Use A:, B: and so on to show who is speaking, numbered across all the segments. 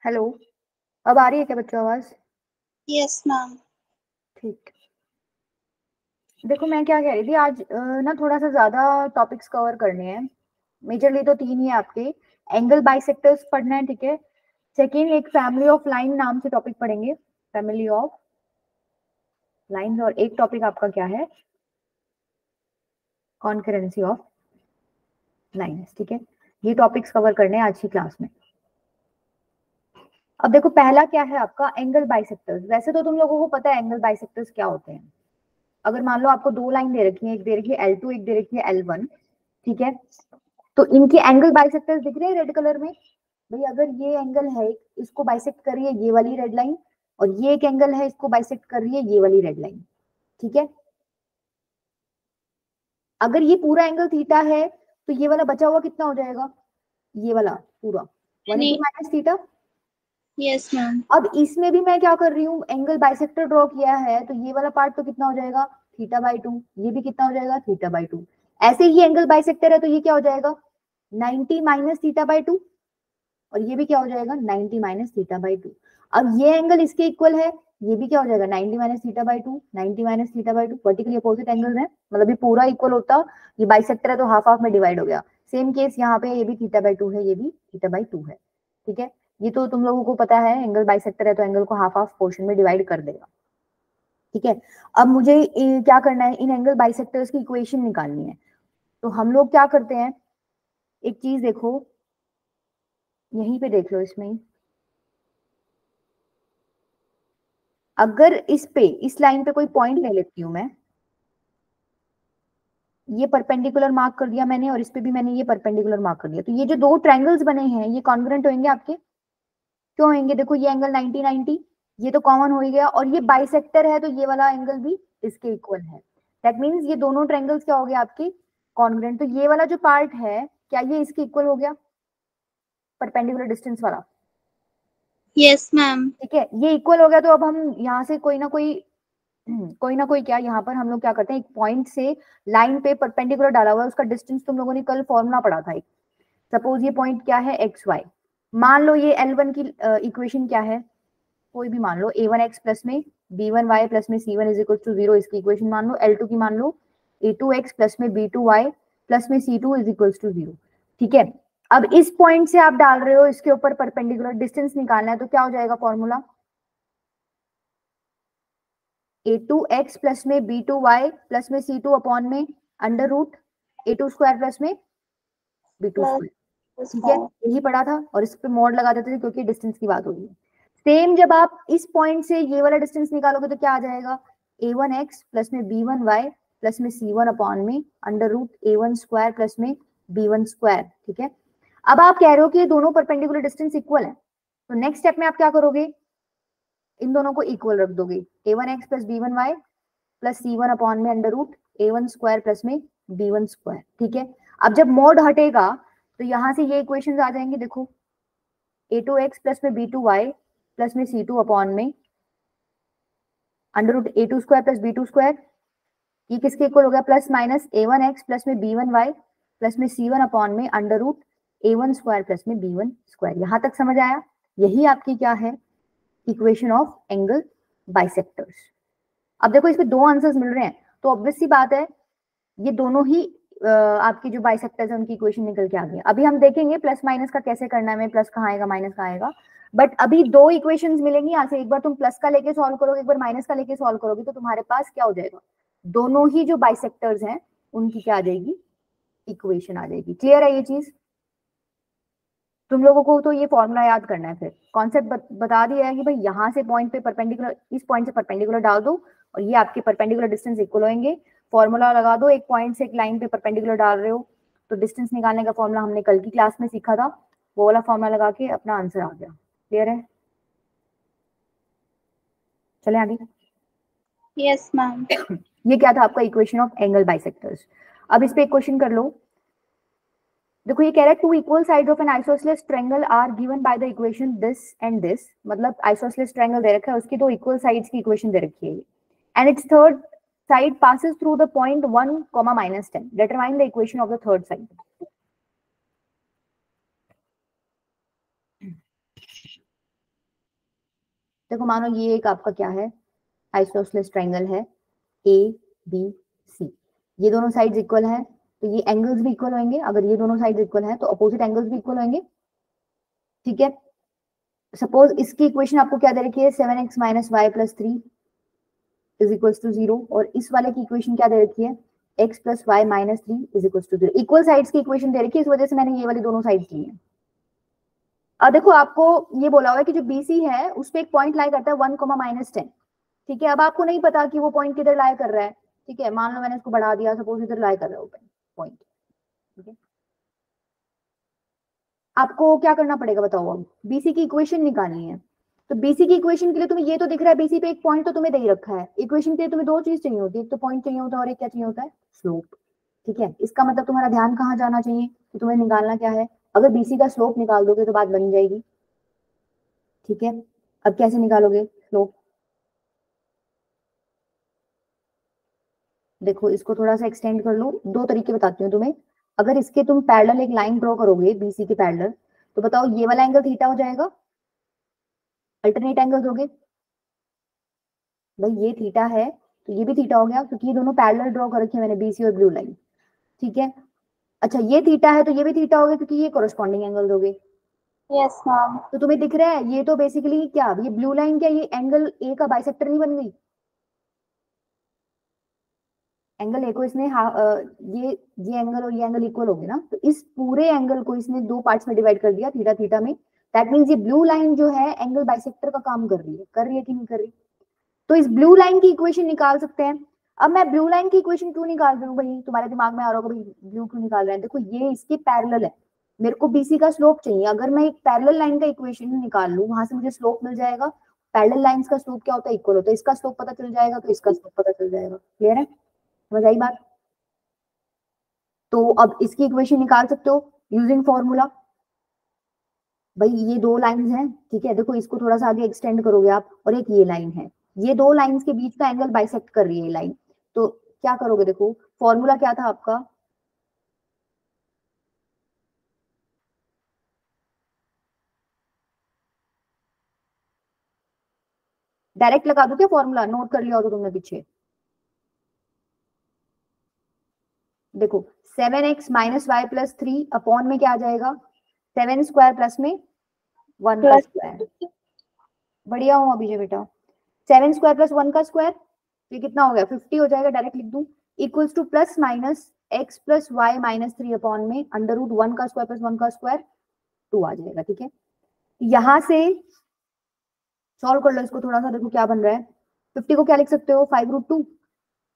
A: Hello. अब आ रही है क्या बच्चों आवाज?
B: Yes ma'am.
A: ठीक। देखो मैं क्या कह रही थी आज ना थोड़ा सा ज्यादा टॉपिक्स कवर करने हैं। मेजरली तो तीन ही है आपके। एंगल बाइसेक्टर्स पढ़ना है, ठीक है। सेकेंड एक फैमिली ऑफ लाइन नाम से टॉपिक पढ़ेंगे, फैमिली ऑफ लाइंस। और एक टॉपिक आपका क्या है, कॉन्करेंसी ऑफ लाइंस, ठीक है। ये टॉपिक्स कवर करने हैं आज की क्लास में। अब देखो पहला क्या है आपका, एंगल बाइसेक्टर्स। वैसे तो तुम लोगों को पता है एंगल बाइसेक्टर्स क्या होते हैं। अगर मान लो आपको दो लाइन दे रखी है, एक दे रखी है L2, एक दे रखी है L1, ठीक है। तो इनके एंगल बाइसेक्टर्स दिख रहे हैं रेड कलर में। भाई अगर ये एंगल है, इसको बाइसेक्ट कर रही है ये वाली रेड लाइन, और ये एक एंगल है इसको बाइसेक्ट कर रही है ये वाली रेड लाइन, ठीक है। अगर ये पूरा एंगल थीटा है तो ये वाला बचा हुआ कितना हो जाएगा, ये वाला पूरा 180 माइनस थीटा।
B: Yes ma'am.
A: अब इसमें भी मैं क्या कर रही हूँ, एंगल बाइसेक्टर ड्रॉ किया है, तो ये वाला पार्ट तो कितना हो जाएगा, थीटा बाई टू। ये भी कितना हो जाएगा, थीटा बाई टू। ऐसे ही एंगल बाइसेक्टर है तो ये क्या हो जाएगा, 90 माइनस थीटा बाई टू। और ये भी क्या हो जाएगा, 90 माइनस थीटा बाई टू। अब ये एंगल इसके इक्वल है, ये भी क्या हो जाएगा, 90 minus theta by two. 90 minus theta by two vertically opposite angle है, मतलब ये पूरा इक्वल होता। ये बाइसेक्टर है तो हाफ हाफ में डिवाइड हो गया। सेम केस यहाँ पे, ये भी थीटा बाई टू है, ये भी थीटा बाई टू है, ठीक है। ये तो तुम लोगों को पता है, एंगल बाइसेक्टर है तो एंगल को हाफ हाफ पोर्शन में डिवाइड कर देगा, ठीक है। अब मुझे क्या करना है, इन एंगल बाइसेक्टर्स की इक्वेशन निकालनी है। तो हम लोग क्या करते हैं, एक चीज देखो, यहीं पे देख लो इसमें ही। अगर इस पे, इस लाइन पे कोई पॉइंट ले लेती हूं मैं, ये परपेंडिकुलर मार्क कर दिया मैंने, और इस पे भी मैंने ये परपेंडिकुलर मार्क कर दिया, तो ये जो दो ट्रायंगल्स बने हैं ये कॉन्ग्रुएंट होंगे आपके। क्यों होंगे, देखो ये एंगल 90 90, ये तो कॉमन हो ही गया, और ये बाइसेक्टर है तो ये वाला एंगल भी इसके इक्वल है। दैट मीन्स ये दोनों ट्रायंगल्स क्या हो गए आपके, कॉन्ग्रुएंट। तो ये वाला जो पार्ट है, क्या ये इसके इक्वल हो गया, परपेंडिकुलर डिस्टेंस वाला,
B: यस मैम।
A: ठीक है। ये इक्वल हो गया, तो अब हम यहाँ से कोई ना कोई क्या, यहाँ पर हम लोग क्या करते हैं, एक पॉइंट से लाइन पे परपेंडिकुलर डाला हुआ है, उसका डिस्टेंस तुम लोगों ने कल फॉर्मूला पढ़ा था। सपोज ये पॉइंट क्या है, एक्स वाई। मान लो ये L1 की इक्वेशन क्या है, कोई भी मान लो, A1x प्लस में B1y प्लस में C1 इज इक्वल टू 0, इसकी इक्वेशन मान लो। L2 की मान लो A2x प्लस में B2y प्लस में C2 इज इक्वल टू 0, ठीक है। अब इस पॉइंट से आप डाल रहे हो, इसके ऊपर परपेंडिकुलर डिस्टेंस निकालना है, तो क्या हो जाएगा फॉर्मूला, A2x प्लस में B2y प्लस में C2 अपॉन में under root A2 square plus में B2 स्क्वायर, ठीक है। यही पढ़ा था, और इस पे मॉड लगा देते थे क्योंकि डिस्टेंस की बात हो रही है। सेम जब आप इस पॉइंट से ये वाला डिस्टेंस निकालोगे तो क्या आ जाएगा, A1x प्लस में B1y प्लस में C1 अपॉन में under root A1 square plus में B1 स्क्वायर, ठीक है। अब आप कह रहे हो कि ये दोनों परपेंडिकुलर डिस्टेंस इक्वल है, तो नेक्स्ट स्टेप में आप क्या करोगे, इन दोनों को इक्वल रख दोगे। A1x plus B1y plus C1 upon में under root A1 square plus में B1 स्क्वायर, ठीक है। अब जब मोड हटेगा तो यहां से ये इक्वेशंस आ जाएंगे, देखो A2x प्लस में B2y प्लस में C2 अपॉन में under root A2 square plus B2 square, ये किसके इक्वल हो गया, प्लस माइनस A1x प्लस में B1y प्लस में C1 अपॉन में under root A1 square plus में B1 स्क्वायर। यहां तक समझ आया, यही आपकी क्या है, इक्वेशन ऑफ एंगल बाइसेक्टर्स। अब देखो इसमें दो आंसर्स मिल रहे हैं, तो ऑब्वियस सी बात है ये दोनों ही आपकी जो बाइसेक्टर्स है उनकी इक्वेशन निकल के आ गई। अभी हम देखेंगे प्लस माइनस का कैसे करना है, प्लस कहाँ आएगा माइनस कहाँ आएगा। बट अभी दो इक्वेशंस मिलेंगी यहाँ से, एक बार तुम प्लस का लेके सॉल्व करोगे, एक बार माइनस का लेके सॉल्व करोगे, तो तुम्हारे पास क्या हो जाएगा, दोनों ही जो बाइसेक्टर्स हैं उनकी क्या आ जाएगी, इक्वेशन आ जाएगी। क्लियर है ये चीज, तुम लोगों को तो ये फॉर्मूला याद करना है। फिर कॉन्सेप्ट बता दिया है कि भाई यहाँ से पॉइंट पे परपेंडिकुलर, इस पॉइंट से परपेंडिकुलर डाल दो, और ये आपके परपेंडिकुलर डिस्टेंस इक्वल होंगे। फॉर्मूला लगा दो, एक पॉइंट से एक लाइन पे परपेंडिकुलर डाल रहे हो तो डिस्टेंस निकालने का फॉर्मूला हमने कल की क्लास में सीखा था, वो वाला फॉर्मूला लगा के अपना आंसर आ गया। क्लियर है, चले आगे।
B: Yes ma'am.
A: ये क्या था आपका, इक्वेशन ऑफ एंगल बाइसेक्टर्स। अब इस पे एक क्वेश्चन कर लो। देखो ये कह रहा है two equal sides of an isosceles triangle are given by the equation this and this. मतलब आइसोसेलेस ट्रायंगल दे रखा है, उसकी दो इक्वल साइड्स की इक्वेशन दे रखी है, and it's third side passes through the point 1, -10. Determine the equation of the third side. देखो मानो ये एक आपका क्या है, आइसोसेलेस ट्रायंगल है ए बी सी, ये दोनों साइड्स इक्वल है तो ये एंगल्स भी इक्वल होंगे, अगर ये दोनों साइड्स इक्वल है तो अपोजिट एंगल्स भी इक्वल होंगे, ठीक है। सपोज इसकी इक्वेशन आपको क्या दे रखी है, 7x minus Y plus 3 is equals to 0, और इस वाले की इक्वेशन क्या दे रखी है, x plus Y minus 3 is equals to 0। Equal sides की इक्वेशन दे रखी है, इस वजह से मैंने ये वाली दोनों साइड्स ली है। अब देखो आपको ये बोला हुआ है कि जो BC है उस पे एक पॉइंट लाई करता है 1, -10, ठीक है। अब आपको नहीं पता कि वो पॉइंट किधर लाई कर रहा है, ठीक है। मान लो मैंने इसको बढ़ा दिया, सपोज इधर लाई कर रहा है पॉइंट, ठीक है। आपको क्या करना पड़ेगा बताओ, अब BC की इक्वेशन निकालनी है। तो BC की इक्वेशन के लिए तुम्हें ये तो दिख रहा है BC पे एक पॉइंट तो तुम्हें दे ही रखा है, इक्वेशन के लिए तुम्हें दो चीज चाहिए होती है, एक तो पॉइंट चाहिए होता है और एक क्या चाहिए होता है, स्लोप, ठीक है। इसका मतलब तुम्हारा ध्यान कहाँ जाना चाहिए कि तुम्हें निकालना क्या है, अगर BC का स्लोप निकाल दोगे तो बात बन जाएगी, ठीक है। अब कैसे निकालोगे स्लोप, देखो इसको थोड़ा सा एक्सटेंड कर लो, दो तरीके बताती हूँ तुम्हें। अगर इसके तुम पैरेलल एक लाइन ड्रॉ करोगे BC के पैरेलल, तो बताओ ये वाला एंगल थीटा हो जाएगा, अल्टरनेट एंगल्स हो गए, भाई ये थीटा है तो ये भी थीटा हो गया, क्योंकि ये दोनों पैरेलल ड्रॉ कर रखे हैं मैंने, BC और ब्लू लाइन, ठीक है। अच्छा ये थीटा है तो ये भी थीटा हो गया, क्योंकि ये कॉरेस्पॉन्डिंग एंगल हो गए।
B: Yes ma'am.
A: तो तुम्हें दिख रहा है ये तो बेसिकली क्या, ये ब्लू लाइन क्या, ये एंगल ए का बाइसेक्टर नहीं बन गई, एंगल ए को इसने ये एंगल और ये एंगल इक्वल हो गए ना, तो इस पूरे एंगल को इसने दो पार्ट्स में डिवाइड कर दिया, थीटा थीटा में। दैट मींस ये ब्लू लाइन जो है एंगल बाइसेक्टर का काम कर रही है कि नहीं कर रही। तो इस ब्लू लाइन की इक्वेशन निकाल सकते हैं। अब मैं ब्लू लाइन की इक्वेशन क्यों निकाल रही हूँ भाई, तुम्हारे दिमाग में आ रहा होगा भाई ब्लू क्यों निकाल रहे हैं, देखो ये इसके पैरेलल है, मेरे को BC का स्लोप चाहिए, अगर मैं एक पैरेलल लाइन का इक्वेशन निकाल लूँ वहां से मुझे स्लोप मिल जाएगा। पैरेलल लाइंस का स्लोप क्या होता है, इक्वल होता है, इसका स्लोप पता चल जाएगा तो इसका स्लोप पता चल जाएगा, क्लियर है, समझ आई बात। तो अब इसकी इक्वेशन निकाल सकते हो यूजिंग फॉर्मूला, भाई ये दो लाइंस हैं, ठीक है। देखो इसको थोड़ा सा आगे एक्सटेंड करोगे आप, और एक ये लाइन है, ये दो लाइंस के बीच का एंगल बाइसेक्ट कर रही है ये लाइन, तो क्या करोगे, देखो फॉर्मूला क्या था आपका, डायरेक्ट लगा दो क्या फॉर्मूला, नोट कर लिया हो तो तुमने पीछे, देखो 7x minus Y plus 3 upon में क्या आ जाएगा, 7 स्क्वायर प्लस में 1 का स्क्वायर, बढ़िया हूँ अभी बेटा, 7 स्क्वायर प्लस 1 का स्क्वायर, ये कितना हो गया 50 हो जाएगा, डायरेक्ट लिख दूं, equals to plus minus x plus Y minus 3 upon में अंडर रूट 1 का स्क्वायर प्लस 1 का स्क्वायर 2 आ जाएगा, ठीक है। यहां से सॉल्व कर लो इसको थोड़ा सा, देखो क्या बन रहा है, 50 को क्या लिख सकते हो 5√2,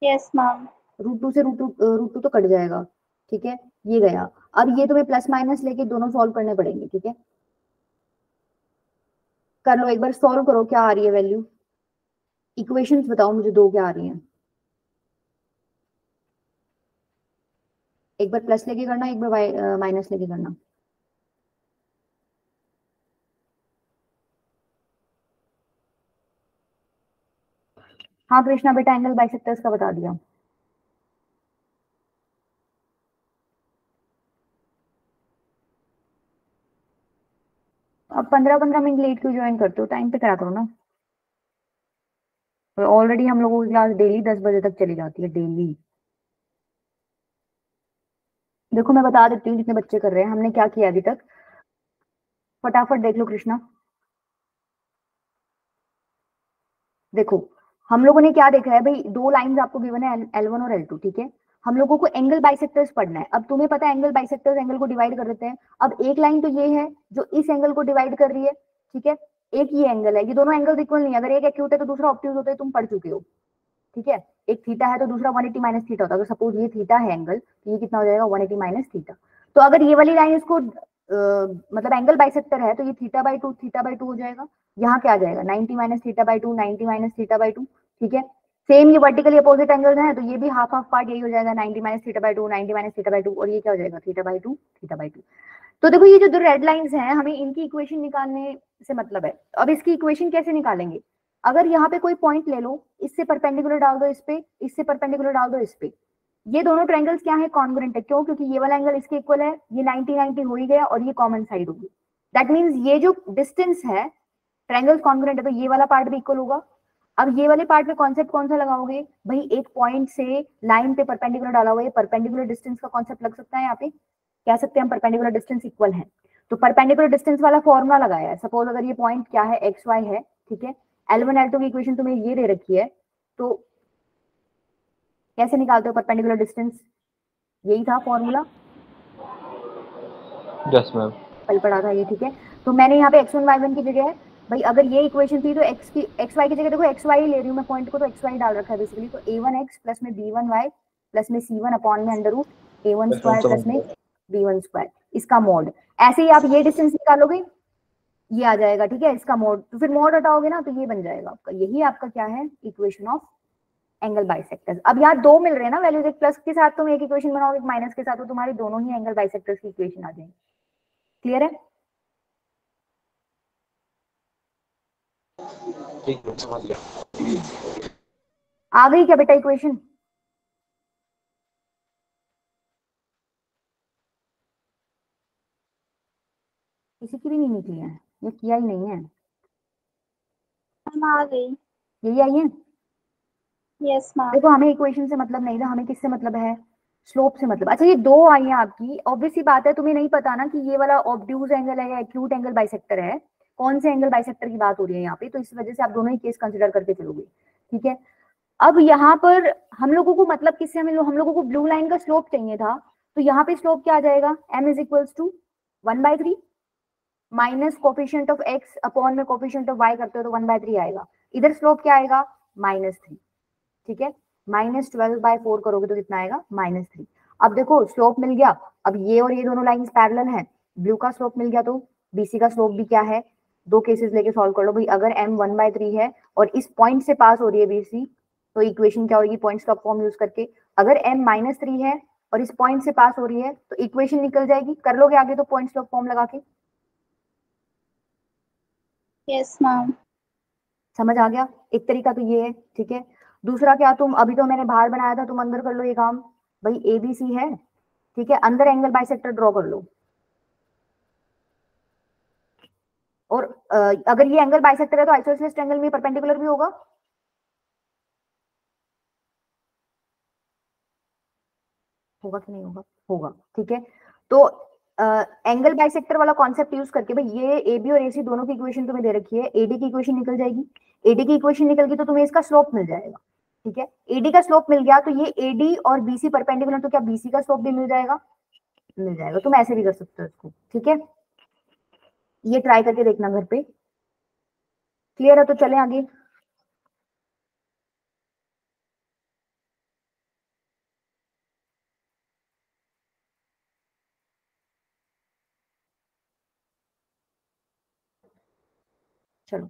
B: यस मैम।
A: √2 से √2 तो कट जाएगा, ठीक है, ये गया। अब ये तुम्हें प्लस माइनस लेके दोनों सॉल्व करने पड़ेंगे, ठीक है। कर लो एक बार, सॉल्व करो क्या आ रही है वैल्यू, इक्वेशंस बताओ मुझे दो क्या आ रही हैं, एक बार प्लस लेके करना, एक बार माइनस लेके करना। हाँ कृष्णा बेटा, एंगल बाइसेक्टर्स का बता दिया। अब 15-15 मिनट लेट क्यों ज्वाइन करते हो, टाइम पे करा करो ना, ऑलरेडी हम लोगों की क्लास डेली 10 बजे तक चली जाती है डेली। देखो मैं बता देती हूँ जितने बच्चे कर रहे हैं, हमने क्या किया अभी तक, फटाफट देख लो कृष्णा। देखो हम लोगों ने क्या देखा है भाई, दो लाइंस आपको गिवन है L1 और L2, ठीक है। हम लोगों को एंगल बाइसेक्टर्स पढ़ना है, अब तुम्हें पता है एंगल बाइसेक्टर्स एंगल को डिवाइड कर देते हैं। अब एक लाइन तो ये है जो इस एंगल को डिवाइड कर रही है, ठीक है, एक ये एंगल है, ये दोनों एंगल्स इक्वल नहीं है, अगर एक एक्यूट है तो दूसरा ऑब्ट्यूज होता है, तुम पढ़ चुके हो, ठीक है। एक थीटा है तो दूसरा 180 माइनस थीटा होता है, अगर सपोज ये थीटा है एंगल तो ये कितना हो जाएगा 180 माइनस थीटा। तो अगर ये वाली लाइन इसको मतलब एंगल बाइसेक्टर है तो ये थीटा बाई टू हो जाएगा, यहाँ क्या आ जाएगा 90 minus theta by two, 90 minus theta by two, ठीक है। सेम ये वर्टिकली अपोजिट एंगल्स हैं तो ये भी हाफ हाफ पार्ट यही हो जाएगा, 90 minus theta by two, 90 minus theta by two, और ये क्या हो जाएगा theta by two, theta by two. तो देखो ये जो दो रेड लाइंस हैं, हमें इनकी इक्वेशन निकालने से मतलब है। अब इसकी इक्वेशन कैसे निकालेंगे, अगर यहाँ पे कोई पॉइंट ले लो, इससे परपेंडिकुलर डाल दो इस पे, इससे परपेंडिकुलर डाल दो इस पे, ये दोनों ट्रायंगल्स क्या है कॉन्ग्रुएंट है, क्यों, क्योंकि ये वाला एंगल इसके इक्वल है, ये 90 90 हो ही गया और ये कॉमन साइड होगी। दैट मींस ये जो डिस्टेंस है ट्रायंगल्स कॉन्ग्रुएंट है तो ये वाला पार्ट भी इक्वल होगा। अब ये वाले पार्ट में कॉन्सेप्ट कौन सा लगाओगे भाई, एक पॉइंट से लाइन पे परपेंडिकुलर डाला हुआ है, परपेंडिकुलर डिस्टेंस का कॉन्सेप्ट लग सकता है। यहाँ पे कह सकते हैं हम परपेंडिकुलर डिस्टेंस इक्वल है, तो परपेंडिकुलर डिस्टेंस वाला फॉर्मूला लगाया है। सपोज अगर ये पॉइंट क्या है, एक्स वाई है, ठीक है, L1 L2 की इक्वेशन तुम्हें ये दे रखी है, तो कैसे निकालते हो परपेंडिकुलर डिस्टेंस, यही था फॉर्मूला।
C: यस मैम,
A: कल पढ़ा था ये, ठीक है। तो मैंने यहाँ पे x1 y1 की जगह भाई अगर ये इक्वेशन थी तो x y की जगह देखो x y ले रही हूँ मैं पॉइंट को, तो x y डाल रखा है बेसिकली, तो a1x प्लस में b1y प्लस में c1 अपॉन में under root a1 square plus में b1 स्क्वायर, इसका मोड। ऐसे ही आप ये डिस्टेंस निकालोगे, ये आ जाएगा, ठीक है, इसका मोड। तो फिर मोड हटाओगे ना तो ये बन जाएगा आपका, यही आपका क्या है, इक्वेशन ऑफ एंगल बाइसेक्टर्स। अब यहाँ दो मिल रहे हैं ना वैल्यूज, एक प्लस के साथ तुम एक इक्वेशन बनाओगे, एक माइनस के साथ, तो तुम्हारी दोनों ही एंगल बाइसेक्टर्स की इक्वेशन आ जाएंगी। क्लियर है?
C: ठीक है, समझ गया।
A: आ गई क्या बेटा इक्वेशन? किसी की भी नहीं निकली है, ये किया ही नहीं है,
B: आ गई।
A: यही आई है।
B: Yes ma'am.
A: देखो हमें इक्वेशन से मतलब नहीं था, हमें किससे मतलब है, स्लोप से मतलब। अच्छा ये दो आई है आपकी, ऑब्वियस सी बात है तुम्हें नहीं पता ना कि ये वाला ऑब्ट्यूज एंगल है या एक्यूट एंगल बाइसेक्टर है, कौन से एंगल बाइसेक्टर की बात हो रही है यहाँ पे, तो इस वजह से आप दोनों ही केस कंसिडर करके चलोगे, ठीक है। अब यहाँ पर हम लोगों को मतलब किससे, हम लोगों को ब्लू लाइन का स्लोप चाहिए था, तो यहाँ पे स्लोप क्या आ जाएगा, m is equals to 1/3 minus coefficient of x upon में कोफिशिएंट ऑफ y करते हो तो 1/3 आएगा। इधर स्लोप क्या आएगा, -3, ठीक है। -12/4 करोगे तो कितना आएगा, -3। अब देखो स्लोप मिल गया, अब ये और ये दोनों लाइंस पैरेलल हैं, ब्लू का स्लोप मिल गया तो BC का स्लोप भी क्या है, दो केसेस लेके सॉल्व कर लो भाई। अगर m 1/3 है और इस पॉइंट से पास हो रही है BC, तो इक्वेशन क्या होगी, पॉइंट स्लॉप फॉर्म यूज करके। अगर m -3 है और इस पॉइंट से पास हो रही है तो इक्वेशन निकल जाएगी, कर लोगे आगे तो पॉइंट स्लॉप फॉर्म लगा के।
B: Yes ma'am.
A: समझ आ गया? एक तरीका तो ये है, ठीक है। दूसरा क्या, तुम अभी तो मैंने बाहर बनाया था, तुम अंदर कर लो ये काम भाई। ABC है, ठीक है, अंदर एंगल बाइसेक्टर ड्रॉ कर लो। और अगर ये एंगल बाइसेक्टर है तो आइसोसेलेस ट्रायंगल में परपेंडिकुलर भी होगा, होगा कि नहीं होगा, होगा, ठीक है। तो एंगल बाइसेक्टर वाला कॉन्सेप्ट यूज करके भाई ये AB और AC दोनों की इक्वेशन तुम्हें दे रखी है, AD की इक्वेशन निकल जाएगी। AD की इक्वेशन निकल गई तो तुम्हें इसका स्लोप मिल जाएगा, ठीक है। AD का स्लोप मिल गया तो ये AD और BC परपेंडिकुलर, तो क्या BC का स्लोप भी मिल जाएगा, मिल जाएगा। तुम ऐसे भी कर सकते हो इसको, ठीक है। ये ट्राई करके देखना घर पे। क्लियर है? तो चलें आगे। चलो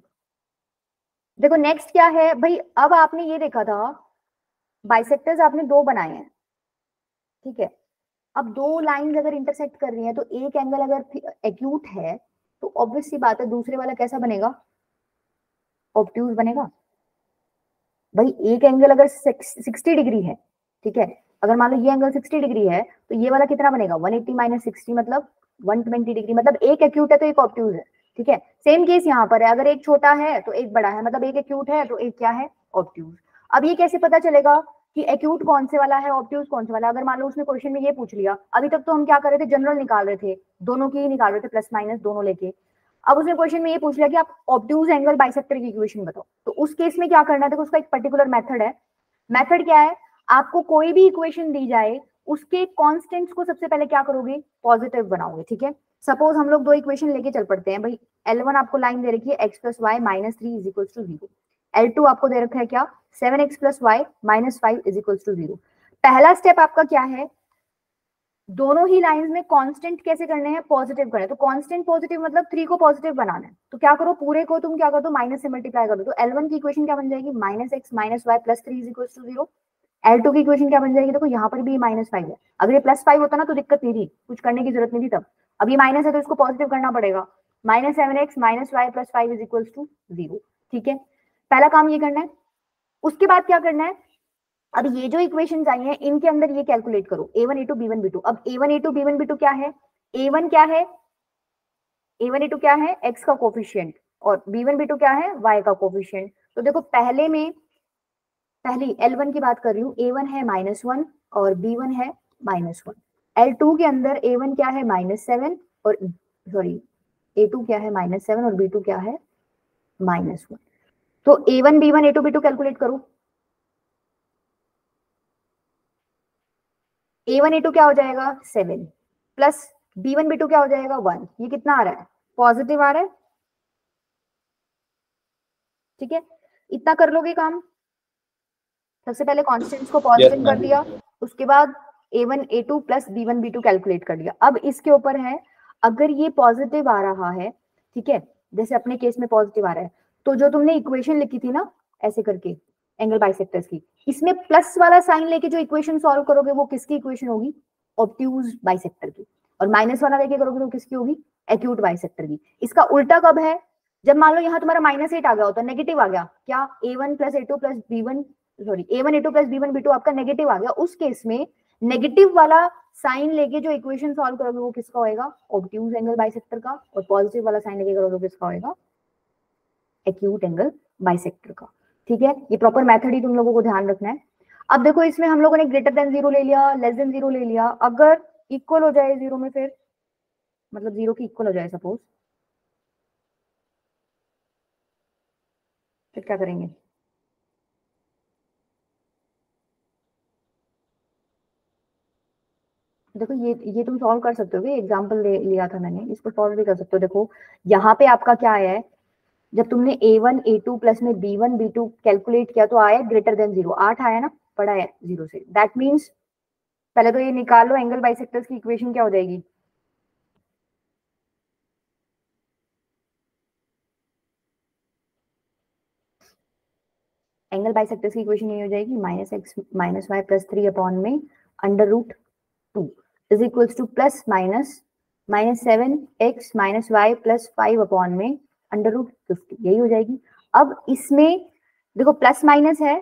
A: देखो नेक्स्ट क्या है भाई, अब आपने ये देखा था बाइसेक्टर्स आपने दो बनाए हैं, ठीक है। अब दो लाइंस अगर इंटरसेक्ट कर रही हैं तो एक एंगल अगर एक्यूट है तो ऑब्वियस सी बात है दूसरे वाला कैसा बनेगा, ऑब्ट्यूज बनेगा। भाई एक एंगल अगर 60 डिग्री है, ठीक है, अगर मान लो ये एंगल 60 डिग्री है तो ये वाला कितना बनेगा, 180 माइनस 60 मतलब 120 डिग्री, मतलब एक एक्यूट है तो एक ऑब्ट्यूज है, ठीक है। सेम केस यहाँ पर है, अगर एक छोटा है तो एक बड़ा है, मतलब एक एक्यूट है तो एक क्या है, ऑब्ट्यूज। अब ये कैसे पता चलेगा कि एक्यूट कौन से वाला है, ऑब्ट्यूज कौन से वाला। अगर मान लो उसने क्वेश्चन में ये पूछ लिया, अभी तक तो हम क्या कर रहे थे, जनरल निकाल रहे थे, दोनों की ही निकाल रहे थे, प्लस माइनस दोनों लेके। अब उसने क्वेश्चन में ये पूछ लिया कि आप ऑब्ट्यूज एंगल बाइसेक्टर की इक्वेशन बताओ, तो उस केस में क्या करना है, देखो उसका एक पर्टिकुलर मेथड है। मेथड क्या है, आपको कोई भी इक्वेशन दी जाए उसके कांस्टेंट्स को सबसे पहले क्या करोगे, पॉजिटिव बनाओगे, ठीक है। सपोज हम लोग दो इक्वेशन लेके चल पड़ते हैं भाई। L1 आपको लाइन दे रखी है x plus Y minus 3 is equal to 0। L2 आपको दे रखा है क्या, 7x plus Y minus 5 is equal to 0। पहला स्टेप आपका क्या है, दोनों ही लाइंस में कांस्टेंट कैसे करने हैं, पॉजिटिव करने। तो कांस्टेंट पॉजिटिव मतलब 3 को पॉजिटिव बनाना है, तो क्या करो, पूरे को तुम क्या कर दो, माइनस से मल्टीप्लाई कर दो। तो L1 की इक्वेशन क्या बन जाएगी, minus X minus Y plus 3 is equal to 0। L2 की इक्वेशन क्या बन जाएगी, देखो यहाँ पर भी -5 है, अगर ये +5 होता ना तो दिक्कत नहीं थी, कुछ करने की जरूरत नहीं थी तब। अब ये माइनस है तो इसको पॉजिटिव करना पड़ेगा, -7x minus Y plus 5 is equal to 0, ठीक है। पहला काम ये करना है। उसके बाद क्या करना है, अब ये जो इक्वेशंस आई हैं इनके अंदर ये कैलकुलेट करो, A1 A2 B1 B2। अब A1 A2 B1 B2 क्या है, A1 क्या है, A1 A2 क्या है, x का कोफिशिएंट और b1 b2 क्या है, y का कोफिशिएंट। तो देखो पहली L1 की बात कर रही हूँ, a1 है -1 और b1 है -1। L2 के अंदर a1 क्या है -7 और सॉरी a2 क्या है -7 और b2 क्या है -1। तो a1 b1 a2 b2 calculate करो। a1 a2 क्या हो जाएगा 7 प्लस b1 b2 क्या हो जाएगा 1। ये कितना आ रहा है, पॉजिटिव आ रहा है। ठीक है, इतना कर लोगे काम। सबसे पहले कॉन्स्टेंट्स को पॉजिटिव कर दिया, उसके बाद a1 a2 plus b1 b2 calculate कर दिया। अब इसके ऊपर है, अगर ये पॉजिटिव आ रहा है, ठीक है, जैसे अपने केस में पॉजिटिव आ रहा है, तो जो तुमने इक्वेशन लिखी थी ना ऐसे करके एंगल बाइसेक्टर्स की, इसमें प्लस वाला साइन लेके जो इक्वेशन सॉल्व करोगे वो किसकी इक्वेशन होगी, ऑब्ट्यूज बाइसेक्टर की। और माइनस वाला लेके करोगे तो किसकी होगी, एक्यूट बाइसेक्टर की। इसका उल्टा कब है, जब मान लो यहाँ तुम्हारा -8 आ गया होता, नेगेटिव आ गया, क्या a1 plus a2 plus b1 sorry a1 a2 plus b1 b2 आपका नेगेटिव आ गया, उस केस में नेगेटिव वाला साइन लेके जो इक्वेशन सॉल्व करोगे वो किसका होएगा, ऑब्ट्यूज एंगल बाइसेक्टर का। और पॉजिटिव वाला साइन लेके करोगे किसका होएगा, एक्यूट एंगल बाइसेक्टर का। ठीक है, ये प्रॉपर मेथड ही तुम लोगों को ध्यान रखना है। अब देखो इसमें हम लोगों ने ग्रेटर देन 0 ले लिया, लेस देन 0 ले लिया, अगर इक्वल हो जाए 0 में, फिर मतलब 0 की इक्वल हो जाए सपोज, फिर क्या करेंगे। देखो ये तुम सॉल्व कर सकते हो, एग्जांपल लिया था मैंने, इसको सॉल्व भी कर सकते हो। देखो यहाँ पे आपका क्या आया है, जब तुमने a1 a2 प्लस में b1 b2 कैलकुलेट किया तो आया ग्रेटर देन 0, 8 आया ना, पड़ा है 0 से। दैट मीन्स पहले तो ये निकाल लो, एंगल बाइसेक्टर्स की इक्वेशन क्या हो जाएगी, एंगल बाइसेक्टर्स की इक्वेशन ये हो जाएगी -x - y प्लस 3 अपॉन में √2 is equals to plus minus -7x - y plus 5 upon में √50, यही हो जाएगी। अब इसमें देखो प्लस माइनस है,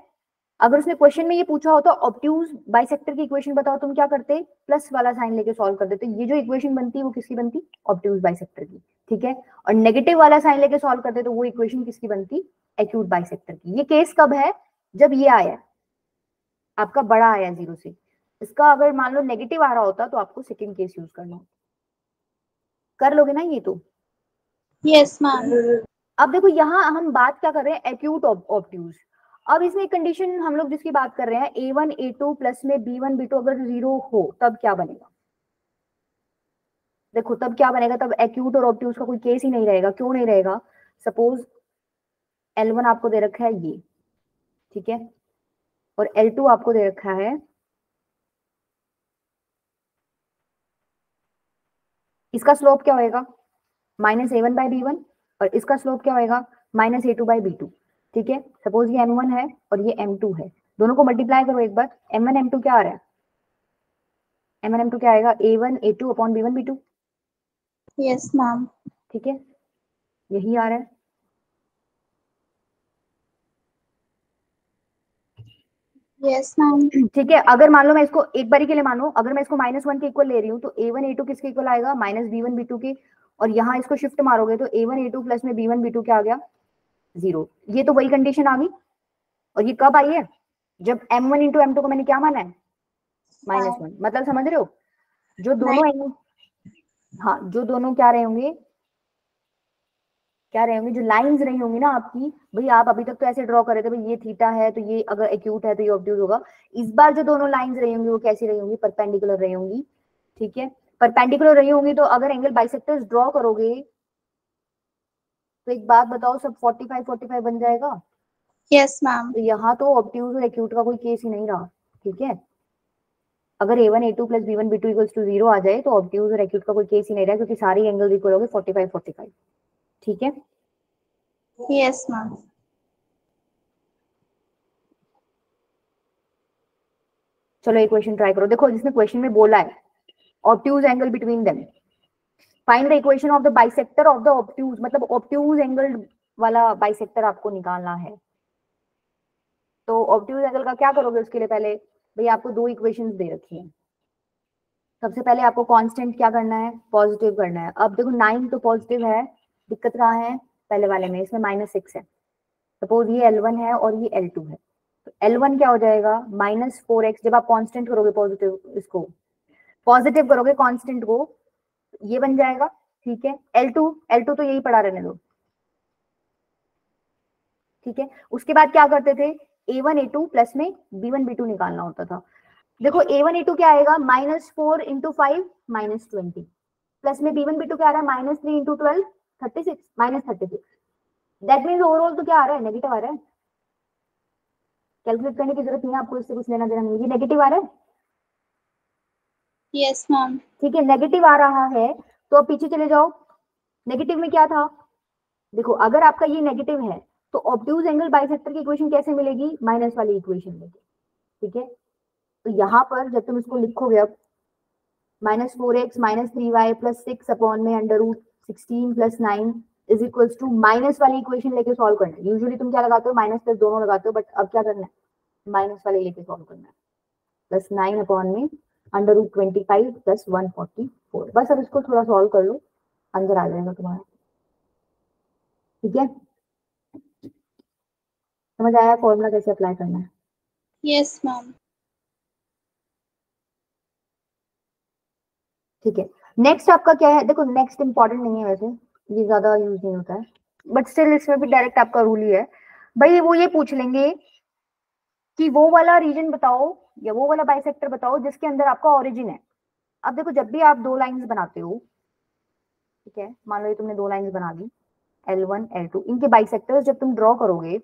A: अगर उसने क्वेश्चन में ये पूछा होता ऑब्ट्यूज बाइसेक्टर की इक्वेशन बताओ, तुम क्या करते, प्लस वाला साइन लेके सॉल्व कर देते, ये जो इक्वेशन बनती है वो किसकी बनती, ऑब्ट्यूज बाइसेक्टर की। ठीक है, और नेगेटिव वाला साइन लेके सॉल्व करते तो वो इक्वेशन किसकी बनती, एक्यूट बाइसेक्टर की। ये केस कब है, जब ये आया आपका बड़ा आया 0 से। इसका अगर मान लो नेगेटिव आ रहा होता तो आपको सेकेंड केस यूज करना होता। कर लोगे ना ये तो,
B: यस मैम।
A: अब देखो यहाँ हम बात क्या कर रहे हैं, एक्यूट ऑब्ट्यूज। अब इसमें कंडीशन हम लोग जिसकी बात कर रहे हैं, a1 a2 प्लस में b1 b2 अगर 0 हो तब क्या बनेगा। देखो तब क्या बनेगा, तब एक्यूट और ऑब्ट्यूज का कोई केस ही नहीं रहेगा। क्यों नहीं रहेगा, सपोज L1 आपको दे रखा है ये, ठीक है, और L2 आपको दे रखा है, इसका स्लोप क्या होएगा -a1 बाई b1 और इसका स्लोप क्या होएगा -a2 बाई b2। ठीक है, सपोज ये m1 है और ये m2 है, दोनों को मल्टीप्लाई करो एक बार, m1 m2 क्या आ रहा है, m1 m2 क्या आएगा, a1 a2 upon b1 b2।
B: Yes ma'am.
A: ठीक है, यही आ रहा है।
B: Yes ma'am.
A: ठीक है, अगर मान लो मैं इसको एक बारी के लिए मानो, अगर मैं इसको -1 के इक्वल ले रही हूँ तो a1 a2 किसके इक्वल आएगा, -b1 b2 के, और यहाँ इसको शिफ्ट मारोगे तो a1 a2 प्लस में b1 b2 क्या आ गया 0। ये तो वही कंडीशन आ गई, और ये कब आई है, जब m1 इंटू m2 को मैंने क्या माना है -1। मतलब समझ रहे हो, जो दोनों हाँ जो दोनों क्या रहे होंगे, क्या रहे होंगे, जो लाइंस रही होंगी ना आपकी, भाई आप अभी तक तो ऐसे ड्रॉ कर रहे थे, भाई ये थीटा है तो ये अगर एक्यूट है तो ये ऑब्ट्यूज होगा। इस बार जो दोनों लाइंस रही होंगी वो कैसी रही होंगी, परपेंडिकुलर रही होंगी। ठीक है, परपेंडिकुलर रही होंगी तो अगर एंगल बाइसेक्टर्स ड्रॉ करोगे तो एक बात बताओ, सब 45 45 बन जाएगा।
B: Yes ma'am.
A: तो यहाँ तो ऑब्ट्यूज और एक्यूट का कोई केस ही नहीं रहा। ठीक है, अगर a1 a2 plus b1 b2 equals to 0 आ जाए तो ऑब्ट्यूज और एक्यूट का कोई केस ही नहीं रहा, क्योंकि सारी एंगल्स इक्वल हो गए 45 45। ठीक है,
B: यस मैम।
A: चलो एक क्वेश्चन ट्राई करो। देखो जिसमें क्वेश्चन में बोला है obtuse angle between them, find the equation of the bisector of the obtuse, मतलब ऑब्ट्यूज एंगल वाला बाइसेक्टर आपको निकालना है। तो ऑब्ट्यूज एंगल का क्या करोगे, उसके लिए पहले भाई आपको दो इक्वेशंस दे रखी है। सबसे पहले आपको कांस्टेंट क्या करना है, पॉजिटिव करना है। अब देखो 9 तो पॉजिटिव है, दिक्कत कहाँ है, पहले वाले में, इसमें -6 है। सपोज ये L1 है और ये L2 है, तो L1 क्या हो जाएगा -4x, जब आप कांस्टेंट करोगे पॉजिटिव, इसको पॉजिटिव करोगे कांस्टेंट को, ये बन जाएगा, ठीक है। L2 तो यही पड़ा रहने दो, ठीक है। उसके बाद क्या करते थे, A1 A2 प्लस में B1 B2 निकालना होता था। देखो A1 A2 क्या आएगा, -4 × 5 -20, प्लस में B1 B2 क्या आ रहा है, -3 × 12 36 -36। दैट मीन्स ओवरऑल तो क्या आ रहा है, नेगेटिव आ रहा है। कैलकुलेट करने की जरूरत नहीं है आपको, इससे कुछ लेना देना नहीं, ये नेगेटिव आ रहा है।
B: Yes ma'am.
A: ठीक है, नेगेटिव आ रहा है तो अब पीछे चले जाओ। नेगेटिव में क्या था, देखो अगर आपका ये नेगेटिव है तो ऑब्ट्यूज एंगल बाइसेक्टर की इक्वेशन कैसे मिलेगी, माइनस वाली इक्वेशन लेके, ठीक है। तो यहाँ पर जब तुम इसको लिखोगे अब, -4x -3y + 6 अपॉन में √16 + 9 इज इक्वल्स टू माइनस वाली इक्वेशन लेके सॉल्व करना है। यूजुअली तुम क्या लगाते हो, माइनस प्लस दोनों लगाते हो, बट अब क्या करना है, माइनस वाले लेके सॉल्व करना है। +9 अपॉन में √25 + 144। बस अब इसको थोड़ा सॉल्व कर लो, अंदर आ जाएगा तुम्हारा, ठीक है। समझ आया फॉर्मूला कैसे अप्लाई करना है।
B: Yes ma'am.
A: ठीक है, नेक्स्ट आपका क्या है, देखो नेक्स्ट इंपॉर्टेंट नहीं है वैसे, ये ज्यादा यूज नहीं होता है, बट स्टिल इसमें भी डायरेक्ट आपका रूल ही है भाई। वो ये पूछ लेंगे कि वो वाला रीजन बताओ या वो वाला बाइसेक्टर बताओ जिसके अंदर आपका ओरिजिन है। अब देखो जब भी आप दो लाइंस बनाते हो, ठीक है, मान लो ये तुमने दो लाइंस बना दी L1 L2, इनके बाइसेक्टर्स जब तुम ड्रॉ करोगे,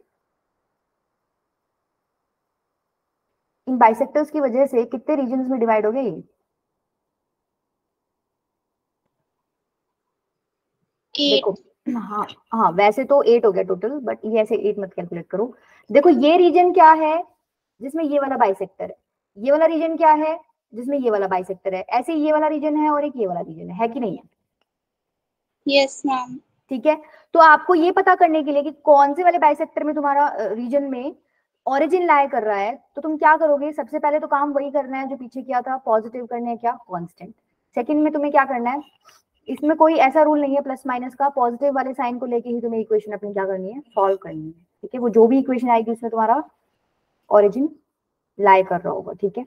A: इन बाइसेक्टर्स की वजह से कितने रीजन्स में डिवाइड हो गए ये,
B: 8।
A: देखो हाँ हाँ, वैसे तो 8 हो गया टोटल, बट ये ऐसे 8 मत कैलकुलेट करो। देखो ये रीजन क्या है जिसमें ये वाला बाइसेक्टर है, ये वाला रीजन क्या है जिसमें ये वाला बाइसेक्टर है, ऐसे ये वाला रीजन है और एक ये वाला रीजन है कि नहीं है।
B: Yes ma'am.
A: ठीक है, तो आपको ये पता करने के लिए कि कौन से वाले बाइसेक्टर में तुम्हारा रीजन में ओरिजिन लाई कर रहा है, तो तुम क्या करोगे, सबसे पहले तो काम वही करना है जो पीछे किया था, पॉजिटिव करना है क्या, कांस्टेंट। सेकंड में तुम्हें क्या करना है, इसमें कोई ऐसा रूल नहीं है प्लस माइनस का, पॉजिटिव वाले साइन को लेके ही तुम्हें इक्वेशन अपनी क्या करनी है, सॉल्व करनी है, ठीक है। वो जो भी इक्वेशन आएगी उसमें तुम्हारा ओरिजिन लाई कर रहा होगा, ठीक है,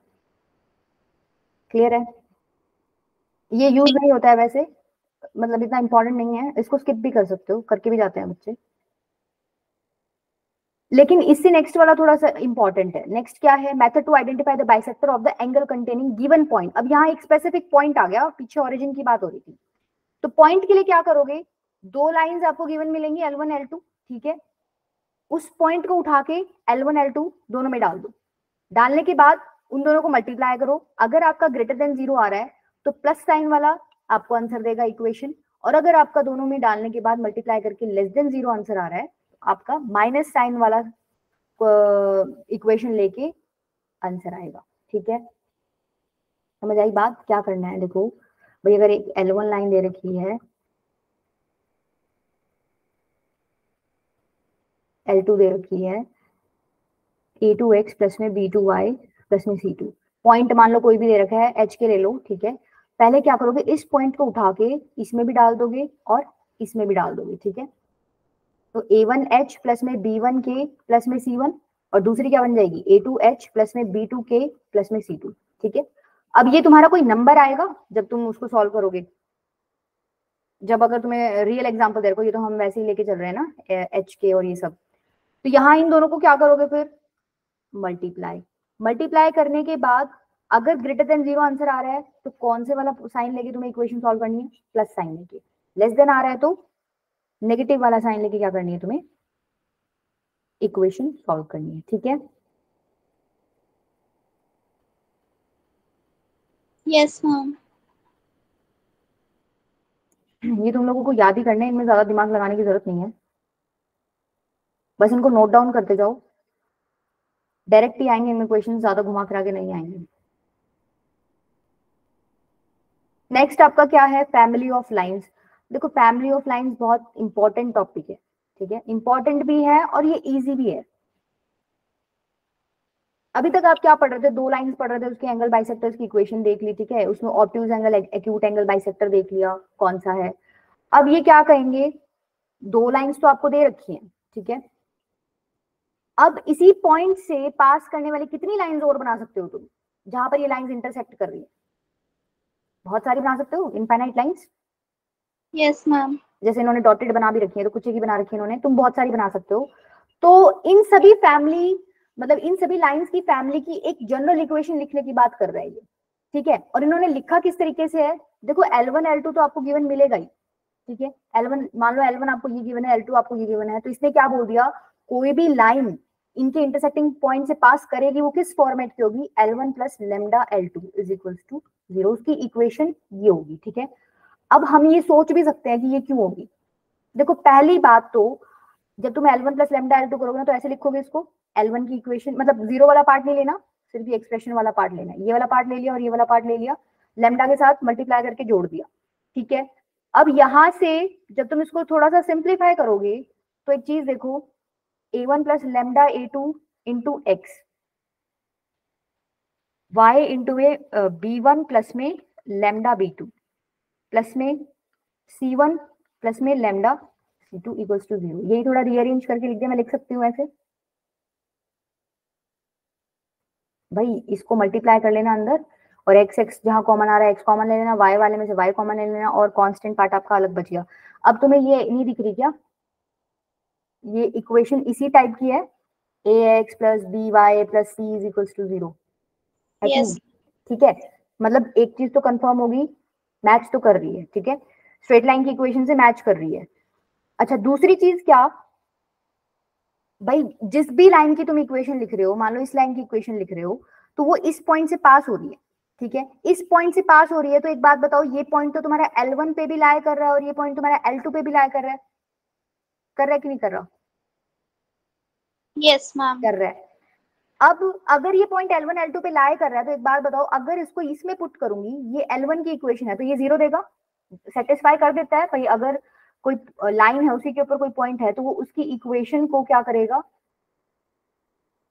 A: क्लियर है। ये यूज नहीं होता है वैसे, मतलब इतना इंपॉर्टेंट नहीं है, इसको स्किप भी कर सकते हो, करके भी जाते हैं बच्चे, लेकिन इससे नेक्स्ट वाला थोड़ा सा इंपॉर्टेंट है। नेक्स्ट क्या है, method to identify the bisector of the angle containing given point. अब यहाँ एक स्पेसिफिक पॉइंट आ गया, पीछे ओरिजिन की बात हो रही थी, तो पॉइंट के लिए क्या करोगे, दो लाइंस आपको गिवन मिलेंगी L1 L2, ठीक है, उस पॉइंट को उठा के L1 L2 दोनों में डाल दो, डालने के बाद उन दोनों को मल्टीप्लाई करो। अगर आपका ग्रेटर देन 0 आ रहा है तो प्लस साइन वाला आपको आंसर देगा इक्वेशन, और अगर आपका दोनों में डालने के बाद मल्टीप्लाई करके लेस देन 0 आंसर आ रहा है तो आपका माइनस साइन वाला इक्वेशन लेके आंसर आएगा, ठीक है। समझ आई बात, क्या करना है, देखो भाई अगर एक L1 लाइन दे रखी है, L2 दे रखी है, A2x प्लस में B2y प्लस में C2, पॉइंट मान लो कोई भी दे रखा है, H के ले लो, ठीक है। पहले क्या करोगे, इस पॉइंट को उठा के इसमें भी डाल दोगे और इसमें भी डाल दोगे, ठीक है। तो A1H प्लस में B1K प्लस में C1, और दूसरी क्या बन जाएगी, A2H प्लस में B2K प्लस में C2, ठीक है। अब ये तुम्हारा कोई नंबर आएगा जब तुम उसको सॉल्व करोगे, जब अगर तुम्हें रियल एग्जांपल दे रखो, ये तो हम वैसे ही लेके चल रहे हैं ना HK और ये सब, तो यहाँ इन दोनों को क्या करोगे फिर, मल्टीप्लाई करने के बाद अगर ग्रेटर देन 0 आंसर आ रहा है तो कौन से वाला साइन लेके तुम्हें इक्वेशन सॉल्व करनी है, प्लस साइन लेके। लेस देन आ रहा है तो नेगेटिव वाला साइन लेके क्या करनी है तुम्हें, इक्वेशन सॉल्व करनी है, ठीक है।
B: Yes ma'am.
A: ये तुम लोगों को याद ही करना है, इनमें ज्यादा दिमाग लगाने की जरूरत नहीं है, बस इनको नोट डाउन करते जाओ, डायरेक्ट ही आएंगे इनमें क्वेश्चन, ज्यादा घुमा फिरा के नहीं आएंगे। नेक्स्ट आपका क्या है, फैमिली ऑफ लाइंस। देखो फैमिली ऑफ लाइंस बहुत इंपॉर्टेंट टॉपिक है, ठीक है, इंपॉर्टेंट भी है और ये इजी भी है। अभी तक आप क्या पढ़ रहे थे, दो लाइंस पढ़ रहे थे, उसके एंगल बाइसेक्टर्स की इक्वेशन देख ली, ठीक है, उसमें obtuse angle acute angle bisector देख लिया कौन सा है। अब ये क्या कहेंगे दो लाइंस तो आपको दे रखी हैं, ठीक है। अब इसी पॉइंट से पास करने वाली कितनी लाइंस और बना सकते हो तुम, जहां पर ये लाइंस इंटरसेक्ट कर रही है? बहुत सारी बना सकते हो, इनफाइनाइट लाइंस।
B: Yes ma'am.
A: जैसे इन्होंने डॉटेड बना भी रखी है, तो कुछ ही बना रखी है इन्होंने, तुम बहुत सारी बना सकते हो। तो इन सभी फैमिली, मतलब इन सभी लाइंस की फैमिली की एक जनरल इक्वेशन लिखने की बात कर रहा है ये, ठीक है। और इन्होंने लिखा किस तरीके से है, देखो L1 L2 तो आपको गिवन मिलेगा ही, ठीक है। L1 मान लो, L1 आपको ये गिवन है, L2 आपको ये गिवन है, तो इसने क्या बोल दिया, कोई भी लाइन इनके इंटरसेक्टिंग पॉइंट से पास करेगी वो किस फॉर्मेट की होगी, L1 plus lambda L2 is equal to 0, उसकी इक्वेशन ये होगी, ठीक है। अब हम ये सोच भी सकते हैं कि ये क्यों होगी। देखो पहली बात तो, जब तुम L1 प्लस लेमडा L2 करोगे ना, तो ऐसे लिखोगे इसको, L1 की इक्वेशन, मतलब जीरो वाला पार्ट नहीं लेना, सिर्फ ये एक्सप्रेशन वाला पार्ट लेना है। ये वाला पार्ट ले लिया और ये वाला पार्ट ले लिया, लेमडा के साथ मल्टीप्लाई करके जोड़ दिया, ठीक है। अब यहां से जब तुम इसको थोड़ा सा सिंप्लीफाई करोगे, तो एक चीज देखो, A1 plus lambda A2 into X, Y into A B1 plus में लेमडा B2 प्लस में C1 प्लस में लेमडा C2 इक्वल्स टू 0। यही थोड़ा रीअरेंज करके लिख दिया, मैं लिख सकती हूँ ऐसे, भाई इसको मल्टीप्लाई कर लेना अंदर, और एक्स एक्स जहां कॉमन आ रहा है एक्स कॉमन ले लेना, वाई वाले में से वाई कॉमन ले लेना, और कांस्टेंट पार्ट आपका अलग बच गया। अब तुम्हें ये नहीं दिख रही क्या, ये इक्वेशन इसी टाइप की है, ax plus B Y plus C is equals to 0,
B: yes.
A: ठीक है। मतलब एक चीज तो कंफर्म होगी, मैच तो कर रही है, ठीक है, स्ट्रेट लाइन की इक्वेशन से मैच कर रही है। अच्छा दूसरी चीज क्या, भाई जिस भी लाइन की तुम इक्वेशन लिख रहे हो, मान लो इस लाइन की इक्वेशन लिख रहे हो, तो वो इस पॉइंट से पास हो रही है, ठीक है। इस पॉइंट से पास हो रही है, तो एक बात बताओ, ये पॉइंट तो तुम्हारा L1 पे भी लाई कर रहा है, और ये पॉइंट तुम्हारा L2 पे भी लाई कर रहा है, कर रहा है कि नहीं कर रहा?
B: Yes ma'am.
A: कर रहा है। अब अगर ये पॉइंट L1 L2 पे लाई कर रहा है, तो एक बात बताओ, अगर इसको इसमें पुट करूंगी, ये L1 की इक्वेशन है, तो ये 0 देगा, सेटिस्फाई कर देता है भाई। अगर कोई लाइन है उसी के ऊपर कोई पॉइंट है, तो वो उसकी इक्वेशन को क्या करेगा,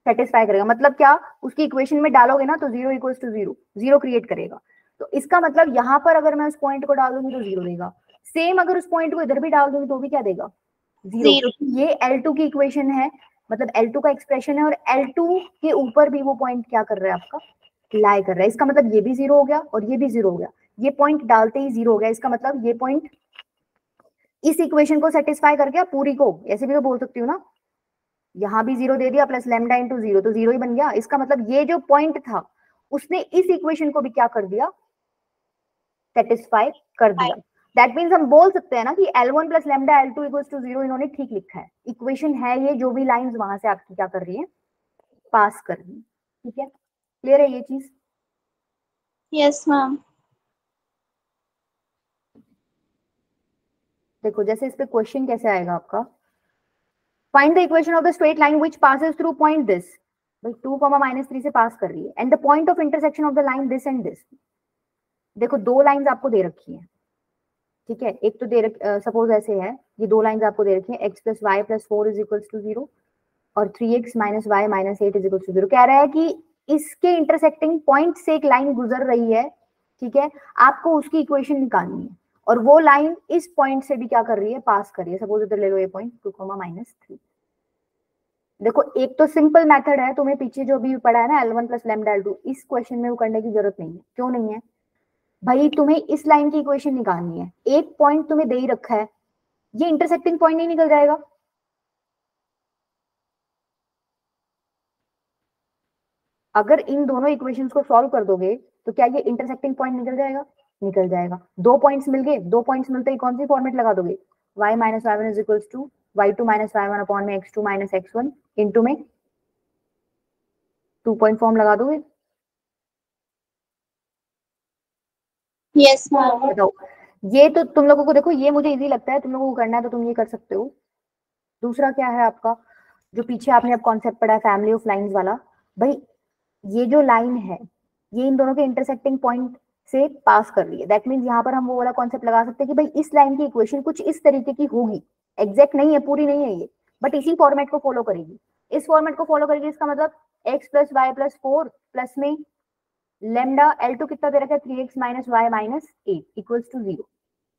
A: सेटिस्फाई करेगा। मतलब क्या, उसकी इक्वेशन में डालोगे ना, तो 0 इक्वल्स टू 0, 0 क्रिएट करेगा। तो इसका मतलब यहाँ पर अगर मैं उस पॉइंट को डाल दूंगी तो 0 देगा। सेम अगर उस पॉइंट को इधर भी डाल दूंगी तो भी क्या देगा, 0, क्योंकि ये L2 की इक्वेशन है, मतलब L2 का एक्सप्रेशन है, और L2 के ऊपर भी वो पॉइंट क्या कर रहा है, आपका लाई कर रहा है। इसका मतलब ये भी 0 हो गया और ये भी 0 हो गया, ये पॉइंट डालते ही 0 हो गया। इसका मतलब ये पॉइंट इस इक्वेशन को सेटिस्फाई कर गया, पूरी को, ऐसे भी तो बोल सकती हूँ ना, यहाँ भी 0 दे दिया प्लस लेमडा इंटू 0, तो 0 ही बन गया। इसका मतलब ये जो पॉइंट था उसने इस इक्वेशन को भी क्या कर दिया, सेटिस्फाई कर दिया। दैट मीन्स हम बोल सकते हैं ना कि L1 plus lambda L2 equals to 0 इन्होंने ठीक लिखा है, इक्वेशन है ये, जो भी लाइंस वहां से आपकी क्या कर रही है, पास कर रही है, ठीक है। क्लियर है ये चीज?
B: Yes ma'am.
A: देखो जैसे इस पे क्वेश्चन कैसे आएगा आपका, find the equation of the straight line which passes through point this, भाई 2, -3 से पास कर रही है, and the point of intersection of the line this and this. देखो दो लाइंस आपको दे रखी है, ठीक है। एक तो दे सपोज ऐसे है, ये दो लाइंस आपको दे रखी है, x plus y plus 4 is equals to 0 और 3x minus y minus 8 is equals to 0। कह रहा है कि इसके इंटरसेक्टिंग पॉइंट से एक लाइन गुजर रही है, ठीक है, आपको उसकी इक्वेशन निकालनी है, और वो लाइन इस पॉइंट से भी क्या कर रही है, पास कर रही है। सपोज इधर ले लो ये पॉइंट 2, -3। देखो एक तो सिंपल मेथड है, तुम्हें पीछे जो भी पढ़ा है ना L1 प्लस लेमडा L2, इस क्वेश्चन में वो करने की जरूरत नहीं है। क्यों नहीं है भाई, तुम्हें इस लाइन की इक्वेशन निकालनी है, एक पॉइंट तुम्हें दे ही रखा है, ये इंटरसेक्टिंग पॉइंट नहीं निकल जाएगा? अगर इन दोनों इक्वेशंस को सॉल्व कर दोगे तो क्या ये इंटरसेक्टिंग पॉइंट निकल जाएगा? निकल जाएगा। दो पॉइंट्स मिल गए, दो पॉइंट्स मिलते ही कौन सी फॉर्मेट लगा दोगे, y minus y1 is equals to y2 minus y1 upon में x2 माइनस x1 इंटू में 2 पॉइंट फॉर्म लगा दोगे।
B: Yes ma'am.
A: बताओ, ये तो तुम लोगों को, देखो ये मुझे इजी लगता है, तुम लोगों को करना है तो तुम ये कर सकते हो। दूसरा क्या है आपका, जो पीछे आपने अब कॉन्सेप्ट पढ़ा है फैमिली ऑफ लाइंस वाला, भाई ये जो लाइन है ये इन दोनों के इंटरसेक्टिंग पॉइंट से पास कर रही है। दैट मीन्स यहाँ पर हम वो वाला कॉन्सेप्ट लगा सकते हैं कि भाई इस लाइन की इक्वेशन कुछ इस तरीके की होगी, एग्जैक्ट नहीं है, पूरी नहीं है ये, बट इसी फॉर्मेट को फॉलो करेगी, इस फॉर्मेट को फॉलो करेगी। इसका मतलब x plus y plus 4 plus में लेमडा L2 कितना दे रखा है, 3x minus y minus 8 equals to 0।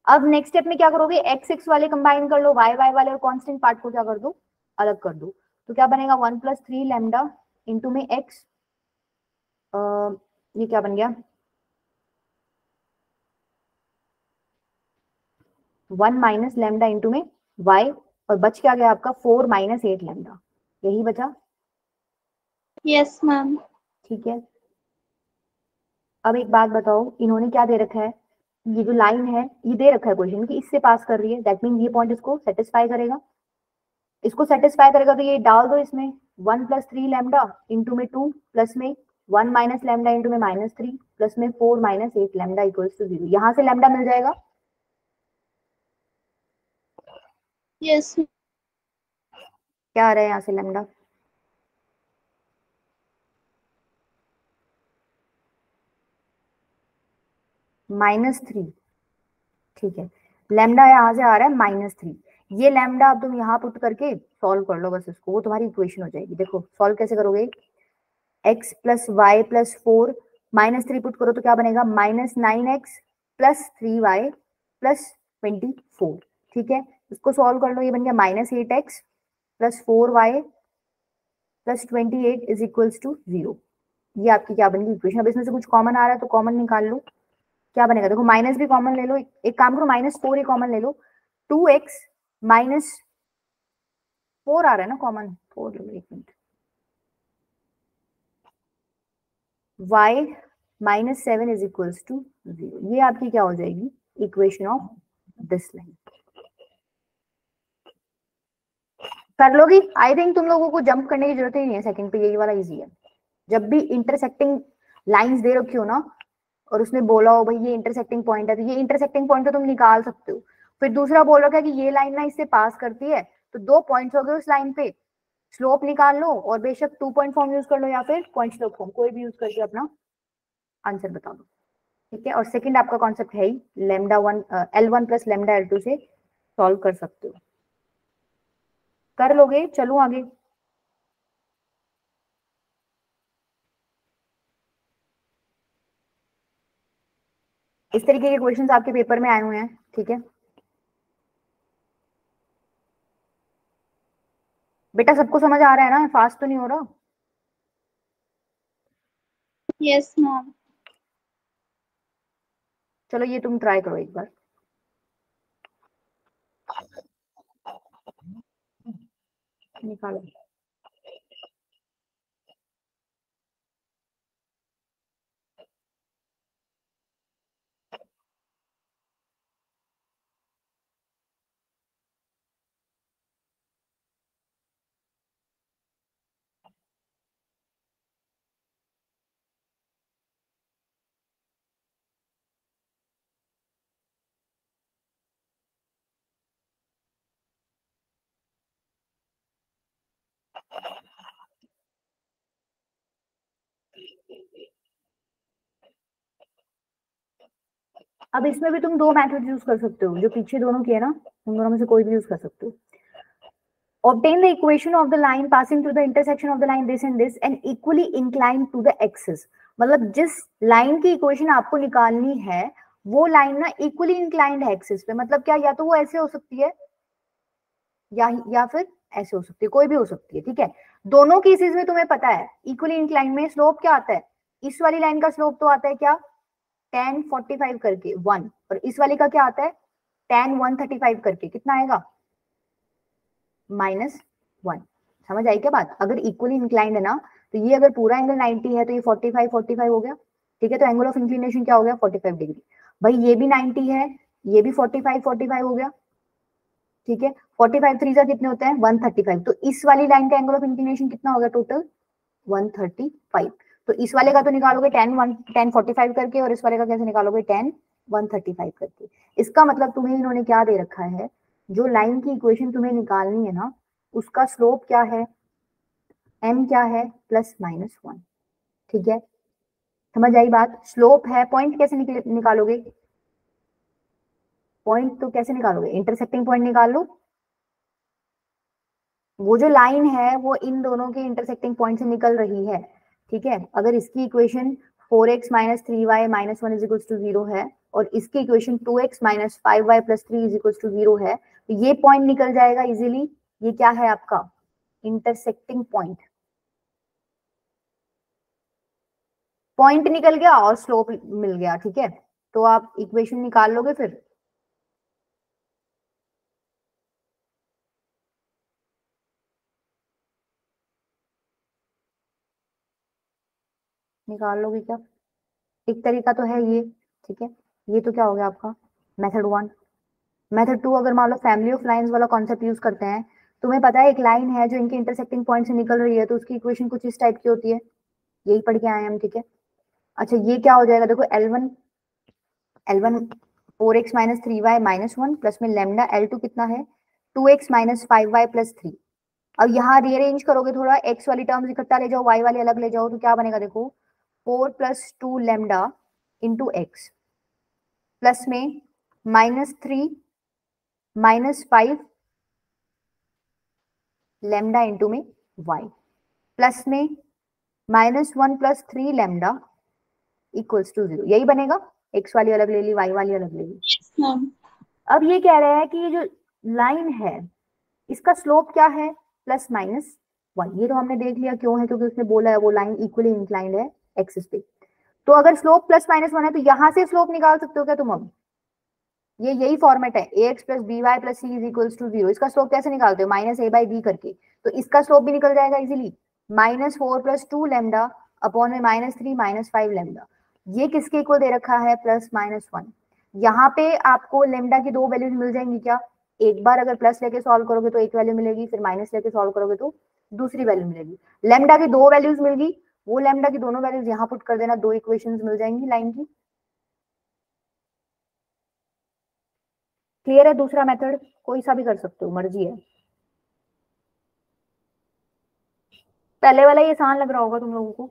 A: अब नेक्स्ट स्टेप में क्या करोगे, एक्स एक्स वाले कंबाइन कर लो, वाई वाई वाले और कांस्टेंट पार्ट को क्या कर दो, अलग कर दो। तो क्या बनेगा 1+3 लैम्डा इंटू में एक्स, ये क्या बन गया 1 माइनस लैम्डा इंटू में वाई, और बच क्या गया आपका 4 माइनस 8 लैम्डा, यही बचा।
B: Yes ma'am.
A: ठीक है, अब एक बात बताओ, इन्होंने क्या दे रखा है, ये जो लाइन है ये दे रखा है क्वेश्चन कि इससे पास कर रही है, दैट मीन ये पॉइंट इसको सेटिस्फाई करेगा। इसको सेटिस्फाई करेगा तो ये डाल दो इसमें 1+3 लैम्डा इंटू में 2 प्लस में 1 माइनस लैम्डा इंटू में -3 प्लस में 4 माइनस 8 लैम्डा इक्वल्स टू 0। यहाँ से लैम्डा मिल जाएगा।
B: यस।
A: क्या आ रहा है यहाँ से लैम्डा, -3। ठीक है, लैम्डा यहाँ से आ रहा है -3। ये लैम्डा अब तुम यहाँ पुट करके सॉल्व कर लो बस इसको, वो तुम्हारी इक्वेशन हो जाएगी। देखो सॉल्व कैसे करोगे, x plus y plus 4 -3 put करो तो क्या बनेगा -9x प्लस 3y प्लस 24। ठीक है, इसको सॉल्व कर लो, ये बन गया -8x plus 4y plus 28 is equals to 0। ये आपकी क्या बनेगी इक्वेशन। अब इसमें से कुछ कॉमन आ रहा है तो कॉमन निकाल लो, क्या बनेगा, देखो माइनस भी कॉमन ले लो, एक काम करो -4 ही कॉमन ले लो, 2x माइनस 4 आ रहा है ना कॉमन, 4 लो, एक minute, y -7 is equals to 0। ये आपकी क्या हो जाएगी इक्वेशन ऑफ दिस लाइन। कर लोगी, आई थिंक तुम लोगों को जंप करने की जरूरत ही नहीं है सेकंड पे, यही वाला इजी है। जब भी इंटरसेक्टिंग लाइंस दे रखी हो ना और उसने बोला हो भाई ये इंटरसेक्टिंग पॉइंट है, तो ये इंटरसेक्टिंग पॉइंट तो तुम निकाल सकते हो। फिर दूसरा बोल रखा है कि ये लाइन ना इससे पास करती है, तो 2 पॉइंट्स हो गए उस लाइन पे, स्लोप निकाल लो और बेशक 2 पॉइंट फॉर्म यूज कर लो या फिर पॉइंट स्लोप फॉर्म, कोई भी यूज करके अपना आंसर बता दो। ठीक है, और सेकंड आपका कॉन्सेप्ट है ही λ1 L1 प्लस λ L2 से सॉल्व कर सकते हो। कर लोगे, चलो आगे। इस तरीके के क्वेश्चंस आपके पेपर में आए हुए हैं। ठीक है बेटा, सबको समझ आ रहा है ना, फास्ट तो नहीं हो रहा।
B: Yes ma'am.
A: चलो ये तुम ट्राई करो एक बार, निकालो। अब इसमें भी तुम 2 मेथड यूज कर सकते हो, जो पीछे दोनों किए ना, उन दोनों में से कोई भी यूज कर सकते हो। Obtain the equation of the line passing through the intersection of the line this and this and equally inclined to the axis। मतलब जिस लाइन की इक्वेशन आपको निकालनी है वो लाइन ना इक्वली इंक्लाइंड है एक्सिस पे। मतलब क्या, या तो वो ऐसे हो सकती है या फिर ऐसे हो सकती है, कोई भी हो सकती है। ठीक है, दोनों केसेस में तुम्हें पता है इक्वली इंक्लाइंड में स्लोप क्या आता है, इस वाली लाइन का स्लोप तो आता है क्या tan 45 करके 1, और इस वाली का क्या आता है tan 135 करके, कितना आएगा -1। समझ आई क्या बात। अगर इक्वली इंक्लाइंड है ना, तो ये अगर पूरा एंगल 90 है तो ये 45 हो गया। ठीक है, तो एंगल ऑफ इंक्लिनेशन क्या हो गया 45 डिग्री। भाई ये भी 90 है, ये भी 45 हो गया। ठीक है, 45 3 जा कितने होते हैं 135, तो इस वाली लाइन का एंगल ऑफ इंक्लिनेशन कितना हो गया टोटल 135। तो इस वाले का तो निकालोगे tan 45 करके, और इस वाले का कैसे निकालोगे tan 135 करके। इसका मतलब तुम्हें इन्होंने क्या दे रखा है, जो लाइन की इक्वेशन तुम्हें निकालनी है ना, उसका स्लोप क्या है m क्या है +-1। ठीक है, समझ आई बात। स्लोप है, पॉइंट कैसे निकालोगे, पॉइंट तो कैसे निकालोगे, इंटरसेक्टिंग पॉइंट निकाल लो। वो जो लाइन है वो इन दोनों के इंटरसेक्टिंग पॉइंट से निकल रही है। ठीक है, अगर इसकी इक्वेशन 4x - 3y - 1 = 0 है और इसकी equation 2x minus 5y plus 3 is equal to 0 है, तो ये पॉइंट निकल जाएगा इजीली। ये क्या है आपका इंटरसेक्टिंग पॉइंट। पॉइंट निकल गया और स्लोप मिल गया, ठीक है। तो आप इक्वेशन निकाल लोगे फिर। निकाल लोगे क्या? एक तरीका तो है ये, ठीक है। ये तो क्या हो गया आपका मेथड 1। मेथड 2, अगर मान लो फैमिली ऑफ लाइंस वाला कॉन्सेप्ट यूज करते हैं, तुम्हें पता है एक लाइन है जो इनके इंटरसेक्टिंग पॉइंट से निकल रही है, तो उसकी इक्वेशन कुछ इस टाइप की होती है, यही पढ़ के आए हम, ठीक है। अच्छा ये क्या हो जाएगा, देखो L1 4x minus 3y minus 1 plus में लेमडा L2 कितना है 2x माइनस 5y प्लस 3। अब यहाँ रीअरेंज करोगे थोड़ा, x वाली टर्म्स इकट्ठा ले जाओ, y वाली अलग ले जाओ, तो क्या बनेगा देखो 4 plus 2 lambda into x plus में माइनस 3 माइनस 5 लेमडा इंटू में y प्लस में minus 1 plus 3 lambda equals to 0। यही बनेगा, x वाली अलग ले ली, y वाली अलग ले ली।
B: Yes, ma'am.
A: अब ये कह रहा है कि ये जो लाइन है इसका स्लोप क्या है प्लस माइनस 1। ये तो हमने देख लिया क्यों है, क्योंकि उसने बोला है वो लाइन इक्वली इंक्लाइंड है एक्सिस पे। तो अगर स्लोप प्लस माइनस 1 है तो यहां से स्लोप निकाल सकते हो क्या तुम? अब ये यही फॉर्मेट है ax plus B Y plus C is equals to 0। इसका स्लोप कैसे निकालते हो माइनस a बाई बी करके, तो इसका स्लोप भी निकल जाएगा easily, minus 4 plus 2 lambda upon में माइनस 3 माइनस 5 लेमडा। ये किसके इक्वल दे रखा है प्लस माइनस 1। यहाँ पे आपको लेमडा की दो वैल्यूज मिल जाएंगी क्या? एक बार अगर प्लस लेके सॉल्व करोगे तो एक वैल्यू मिलेगी, फिर माइनस लेके सॉल्व करोगे तो दूसरी वैल्यू मिलेगी। लेमडा की दो वैल्यूज मिल गई, वो लेमडा की दोनों वैल्यूज यहाँ पुट कर देना, दो इक्वेशंस मिल जाएंगी लाइन की। क्लियर है? दूसरा मेथड कोई सा भी कर सकते हो, मर्जी है। पहले वाला ये आसान लग रहा होगा तुम लोगों को।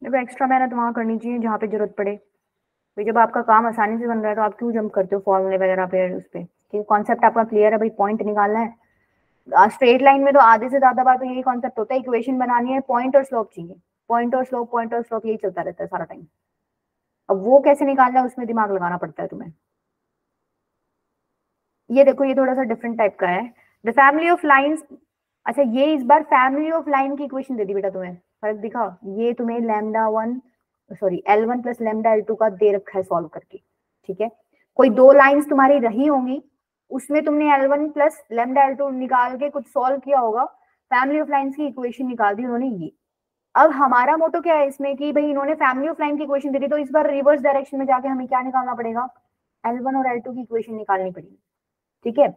A: देखो एक्स्ट्रा मेहनत वहां करनी चाहिए जहाँ पे जरूरत पड़े। तो जब आपका काम आसानी से बन रहा है तो आप क्यों जंप करते हो फॉर्मूले वगैरह पे उस पर? क्योंकि कॉन्सेप्ट आपका क्लियर है भाई, पॉइंट निकालना है। स्ट्रेट लाइन में तो आधे से ज्यादा बार तो यही कॉन्सेप्ट होता है, इक्वेशन बनानी है, पॉइंट और स्लोप चाहिए, पॉइंट और स्लोप, पॉइंट और स्लोप, यही चलता रहता है सारा टाइम। अब वो कैसे निकालना है उसमें दिमाग लगाना पड़ता है तुम्हें। ये देखो ये थोड़ा सा डिफरेंट टाइप का है, द फैमिली ऑफ लाइंस। अच्छा ये इस बार फैमिली ऑफ लाइन की इक्वेशन दे दी बेटा तुम्हें, फर्क दिखा। ये तुम्हें lambda 1 sorry L1 plus lambda L2 का दे रखा है सॉल्व करके, ठीक है। कोई दो लाइंस तुम्हारी रही होंगी, उसमें तुमने L1 प्लस लैम्डा L2 निकाल के कुछ सॉल्व किया होगा, फैमिली ऑफ लाइंस की इक्वेशन निकाल दी उन्होंने ये। अब हमारा मोटो क्या है इसमें कि भाई इन्होंने फैमिली ऑफ लाइन की इक्वेशन दे दी, तो इस बार रिवर्स डायरेक्शन में जाके हमें क्या निकालना पड़ेगा, L1 और L2 की इक्वेशन निकालनी पड़ेगी, ठीक है।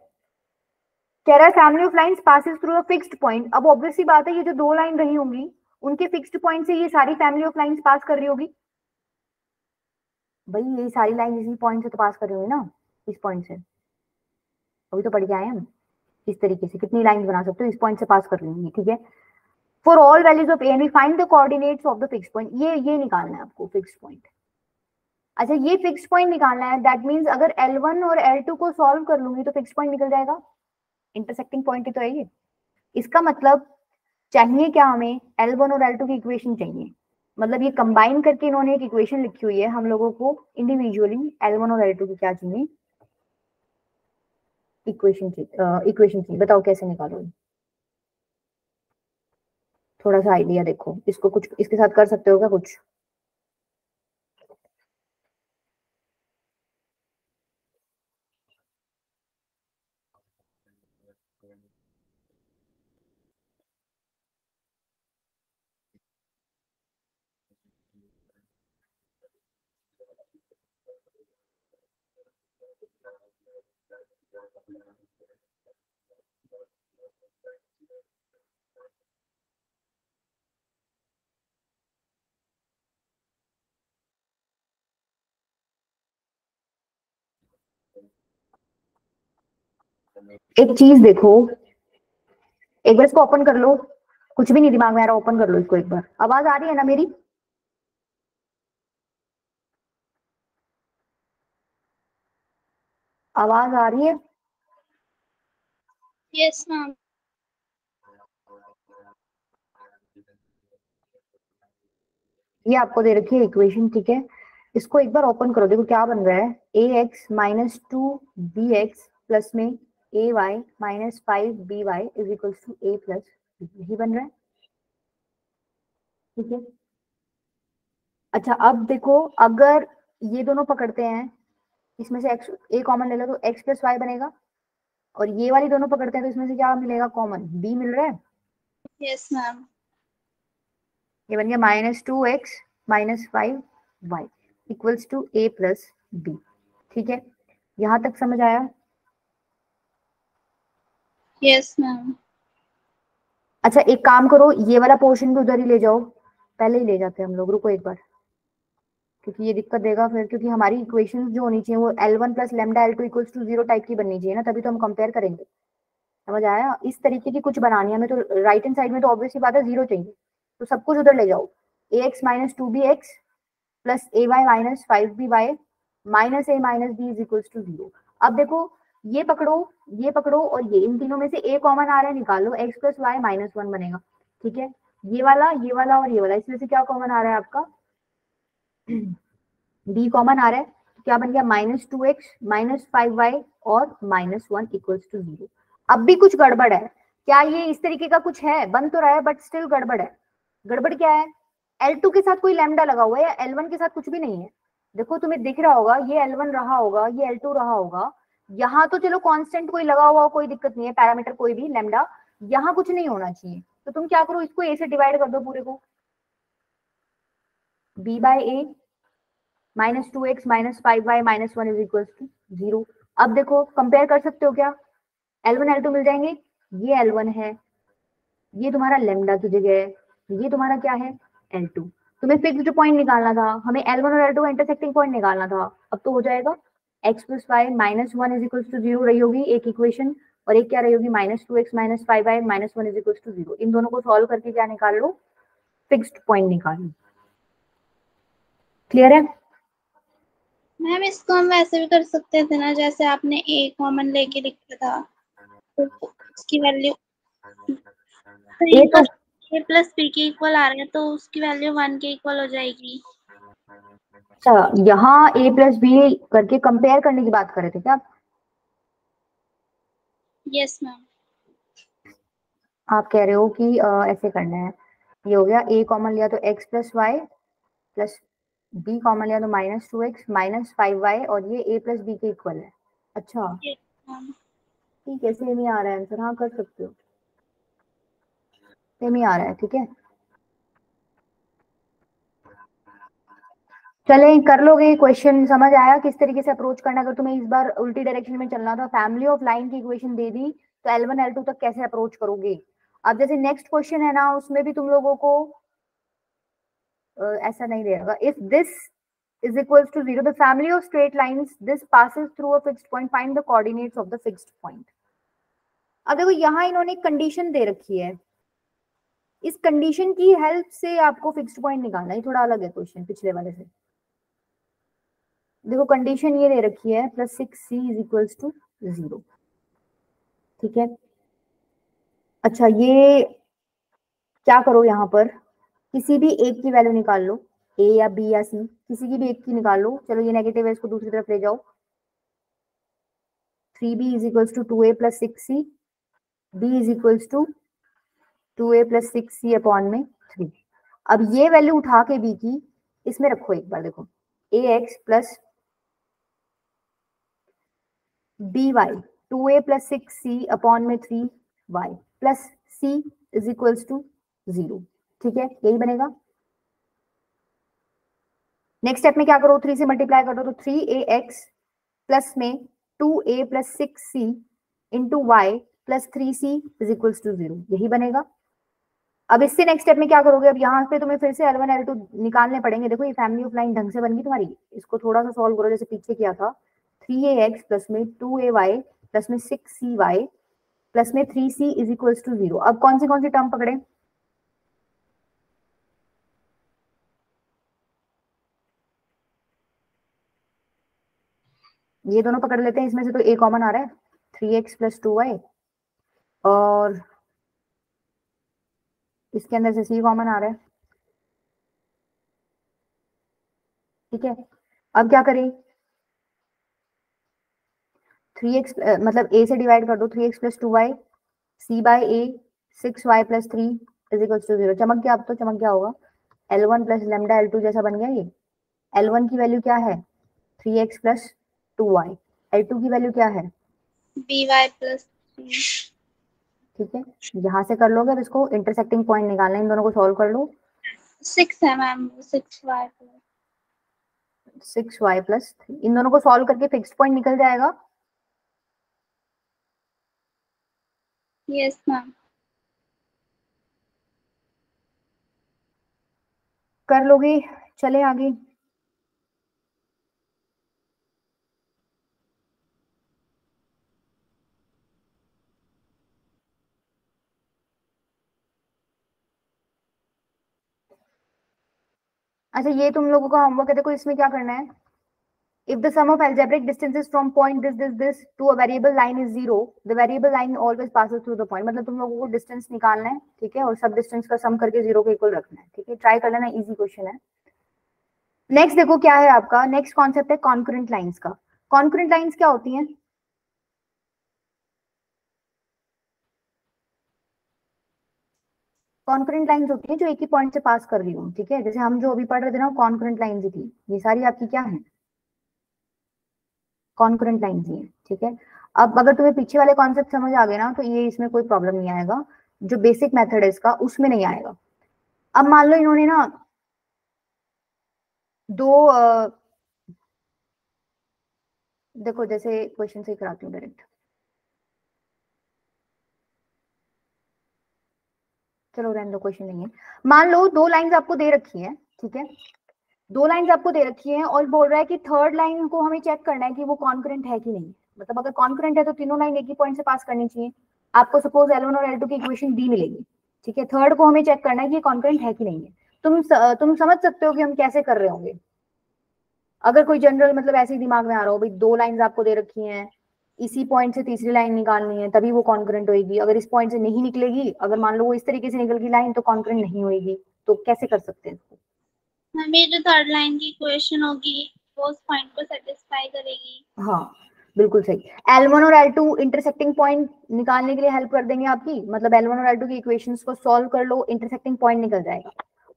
A: कह रहा है family of lines passes through a fixed point. अब ऑब्वियस सी बात है ये जो दो लाइन रही होंगी उनके फिक्स्ड पॉइंट से ये सारी फैमिली ऑफ लाइंस पास कर रही होगी। भाई ये सारी लाइन इसी पॉइंट से तो पास कर रही होगी ना, इस पॉइंट से। अभी तो पढ़ के आए हम इस तरीके से कितनी लाइन बना सकते हो, इस पॉइंट से पास कर रही होंगी, ठीक है। For all values of a and we find the coordinates of the fixed point. ये निकालना है आपको फिक्स्ड पॉइंट। अच्छा ये फिक्स्ड पॉइंट निकालना है, दैट मींस अगर L1 और L2 को सॉल्व कर लूंगी तो फिक्स्ड पॉइंट निकल जाएगा, इंटरसेक्टिंग पॉइंट ही तो है ये। इसका मतलब चाहिए क्या हमें, L1 और L2 की इक्वेशन चाहिए, मतलब ये कंबाइन करके इन्होंने एक इक्वेशन लिखी हुई है, हम लोगों को इंडिविजुअली L1 और L2 की क्या चाहिए, इक्वेशन चाहिए। बताओ कैसे निकालोगे? थोड़ा सा आइडिया देखो, इसको कुछ इसके साथ कर सकते हो क्या कुछ? एक चीज देखो, एक बार इसको ओपन कर लो, कुछ भी नहीं दिमाग में आ रहा, ओपन कर लो इसको एक बार। आवाज आ रही है ना मेरी? आवाज आ रही है?
B: Yes, ma'am.
A: ये आपको दे रखी है इक्वेशन, ठीक है। इसको एक बार ओपन करो, देखो क्या बन रहा है। ए एक्स माइनस 2bx प्लस में A Y minus 5by is equal to a plus b, यही बन रहा है, ठीक है। अच्छा अब देखो, अगर ये दोनों पकड़ते हैं, इसमें से x a कॉमन ले लो तो x प्लस वाई बनेगा, और ये वाली दोनों पकड़ते हैं तो इसमें से क्या मिलेगा, कॉमन b मिल रहा है।
B: Yes ma'am.
A: ये बन गया -2x minus 5y equals to a plus b, ठीक है। यहां तक समझ आया?
B: Yes ma'am.
A: अच्छा एक काम करो, ये वाला पोर्शन भी उधर ही ले जाओ, पहले ही ले जाते हैं हम लोग, रुको एक बार, क्योंकि ये दिक्कत देगा फिर, क्योंकि हमारी इक्वेशंस जो होनी चाहिए वो L1 plus lambda L2 equals to 0 type की बननी चाहिए ना, तभी तो हम कंपेयर करेंगे। समझ आया? इस तरीके की कुछ बनानी है हमें, तो राइट हैंड साइड में तो ऑब्वियसली बात है 0 चाहिए, तो सब कुछ उधर ले जाओ। ax minus 2bx plus ay minus 5by minus a minus b is equals to 0। अब देखो, ये पकड़ो, ये पकड़ो, और ये, इन तीनों में से a कॉमन आ रहा है, निकाल लो, x प्लस वाई माइनस 1 बनेगा, ठीक है। ये वाला और ये वाला, इसमें से क्या कॉमन आ रहा है आपका, b कॉमन आ रहा है, तो क्या बन गया -2x माइनस 5y और -1 इक्वल्स टू 0। अब भी कुछ गड़बड़ है क्या, ये इस तरीके का कुछ है, बन तो रहा है बट स्टिल गड़बड़ है। गड़बड़ क्या है, L2 के साथ कोई लैम्डा लगा हुआ है या L1 के साथ कुछ भी नहीं है। देखो तुम्हें दिख रहा होगा, ये L1 रहा होगा, ये L2 रहा होगा, यहाँ तो चलो कांस्टेंट कोई लगा हुआ, कोई दिक्कत नहीं है, पैरामीटर कोई भी लैम्डा, यहाँ कुछ नहीं होना चाहिए। तो तुम क्या करो, इसको a से डिवाइड कर दो पूरे को, b by a -2x minus 5y minus 1 is equal to 0। अब देखो कंपेयर कर सकते हो क्या, L1 L2 मिल जाएंगे, ये L1 है, ये तुम्हारा लेमडा की जगह है, ये तुम्हारा क्या है, L2। तुम्हें फिक्स्ड पॉइंट निकालना था, हमें L1 और L2 इंटरसेक्टिंग पॉइंट निकालना था। अब तो हो जाएगा, x plus Y minus 1 is equal to 0 रही होगी एक इक्वेशन, और एक क्या रही होगी, -2x minus 5y minus 1 is equal to 0। इन दोनों को सॉल्व करके क्या निकाल लो, फिक्स्ड पॉइंट निकाल लो। क्लियर है?
B: मैम इसको हम वैसे भी कर सकते थे ना, जैसे आपने a कॉमन लेके लिखा था, तो उसकी वैल्यू
A: ये तो
B: a प्लस b के इक्वल आ रहा है, तो उसकी वैल्यू 1 के इक्वल हो जाएगी।
A: अच्छा, यहाँ a प्लस बी करके कंपेयर करने की बात कर रहे थे क्या आप?
B: Yes ma'am.
A: आप कह रहे हो कि ऐसे करना है, ये हो गया a कॉमन लिया तो x plus y plus b common लिया तो -2x माइनस 5y, और ये a प्लस बी के इक्वल है। अच्छा
B: यस मैम।
A: ठीक है, सेम ही आ रहा है आंसर, हाँ कर सकते हो, सेम ही आ रहा है, ठीक है। चले कर लोगे, क्वेश्चन समझ आया किस तरीके से अप्रोच करना। अगर तुम्हें इस बार उल्टी डायरेक्शन में चलना था, फैमिली ऑफ लाइन की इक्वेशन दे दी, तो L1 L2 तक कैसे अप्रोच करोगे। अब जैसे नेक्स्ट क्वेश्चन है ना, उसमें भी तुम लोगों को ऐसा नहीं रहेगा, if this is equals to 0, the family of straight lines this passes through a fixed point, find the coordinates of the fixed point। अब देखो यहाँ इन्होंने एक कंडीशन दे रखी है, इस कंडीशन की हेल्प से आपको फिक्स्ड पॉइंट निकालना है, थोड़ा अलग है क्वेश्चन पिछले वाले से। देखो कंडीशन ये दे रखी है +6c इज इक्वल्स टू 0, ठीक है। अच्छा ये क्या करो, यहाँ पर किसी भी एक की वैल्यू निकाल लो, a या b या c, किसी की भी एक की निकाल लो। चलो ये नेगेटिव है, इसको दूसरी तरफ ले जाओ, 3b is equals to 2a plus 6c, b is equals to 2a plus 6c upon में 3। अब ये वैल्यू उठा के b की इसमें रखो एक बार, देखो ax plus by 2a plus 6c upon में 3y plus c is equals to 0, ठीक है, यही बनेगा। नेक्स्ट स्टेप में क्या करो, 3 से मल्टीप्लाई कर दो, तो 3ax प्लस में 2a plus 6c into y plus 3c is equals to 0, यही बनेगा। अब इससे नेक्स्ट स्टेप में क्या करोगे, अब यहाँ पे तुम्हें फिर से L1 L2 निकालने पड़ेंगे। देखो ये फैमिली ऑफ लाइन ढंग से बन गई तुम्हारी, इसको थोड़ा सा सॉल्व करो जैसे पीछे किया था, 3ax प्लस में 2ay प्लस में 6cy प्लस में 3c इज इक्वल्स टू 0। अब कौन सी टर्म पकड़े, ये दोनों पकड़ लेते हैं, इसमें से तो a कॉमन आ रहा है, 3x प्लस 2y, और इसके अंदर से c कॉमन आ रहा है, ठीक है, अब क्या करें, 3x मतलब a से डिवाइड कर दो, 3x plus 2y c by a 6y plus 3 is equal to 0। चमक गया, अब तो चमक गया होगा। L1 प्लस लेमडा L2 जैसा बन गया ये। L1 की वैल्यू क्या है, 3x प्लस 2y। L2 की वैल्यू क्या है,
B: by प्लस
A: ठीक है, यहाँ से कर लोगे। अब इसको इंटरसेक्टिंग पॉइंट निकालना है, इन दोनों को सॉल्व कर लो।
B: 6 है ma'am, 6y plus
A: 6y plus 3, इन दोनों को सॉल्व करके फिक्स्ड पॉइंट निकल जाएगा।
B: Yes ma'am.
A: कर लोगे, चले आगे। अच्छा, ये तुम लोगों का होमवर्क है, देखो इसमें क्या करना है। If the sum of algebraic distances from point this to a variable line is 0, the variable line always passes through the point। मतलब तुम लोगों को डिस्टेंस निकालना है, ठीक है, और सब डिस्टेंस का सम करके 0 के इक्वल रखना है, ठीक है, ट्राई कर लेना, इजी क्वेश्चन है। नेक्स्ट देखो क्या है आपका, नेक्स्ट कॉन्सेप्ट है कॉन्करेंट लाइंस का। कॉन्करेंट लाइंस क्या होती हैं, कॉन्करेंट लाइंस होती है जो एक ही पॉइंट से पास कर रही हूँ, ठीक है, जैसे हम जो अभी पढ़ रहे थे ना, कॉन्करेंट लाइंस ही थी, ये सारी आपकी क्या है, कॉन्करेंट लाइंस ही है, ठीक है। अब अगर तुम्हें पीछे वाले कॉन्सेप्ट समझ आ गए ना, तो ये इसमें कोई प्रॉब्लम नहीं आएगा, जो बेसिक मेथड है इसका उसमें नहीं आएगा। अब मान लो इन्होंने ना दो देखो जैसे क्वेश्चन से कराती हूँ डायरेक्ट, चलो रहने दो, क्वेश्चन नहीं है। मान लो दो लाइंस आपको दे रखी है, ठीक है, दो लाइंस आपको दे रखी है और बोल रहा है कि थर्ड लाइन को हमें चेक करना है कि वो कॉन्करेंट है कि नहीं। मतलब अगर कॉन्करेंट है तो तीनों लाइन एक ही पॉइंट से पास करनी चाहिए। आपको सपोज L1 और L2 की इक्वेशन दी मिलेगी, ठीक है, थर्ड को हमें चेक करना है कि ये कॉन्करेंट है कि नहीं है। तुम समझ सकते हो कि हम कैसे कर रहे होंगे। अगर कोई जनरल मतलब ऐसे ही दिमाग में आ रहा हो, भाई दो लाइंस आपको दे रखी हैं, इसी पॉइंट से तीसरी लाइन निकालनी है तभी वो कॉन्करेंट होगी। अगर इस पॉइंट से नहीं निकलेगी, अगर मान लो वो इस तरीके से निकल गई लाइन, तो कॉन्करेंट नहीं होगी। तो कैसे कर सकते हैं इसको,
B: मैम ये जो थर्ड लाइन की इक्वेशन होगी वो उस पॉइंट को सेटिस्फाई करेगी।
A: हाँ बिल्कुल सही। L1 और L2 इंटरसेक्टिंग पॉइंट निकालने के लिए हेल्प कर देंगे आपकी, मतलब L1 और L2 की इक्वेशंस को सॉल्व कर लो, इंटरसेक्टिंग पॉइंट निकल जाएगा।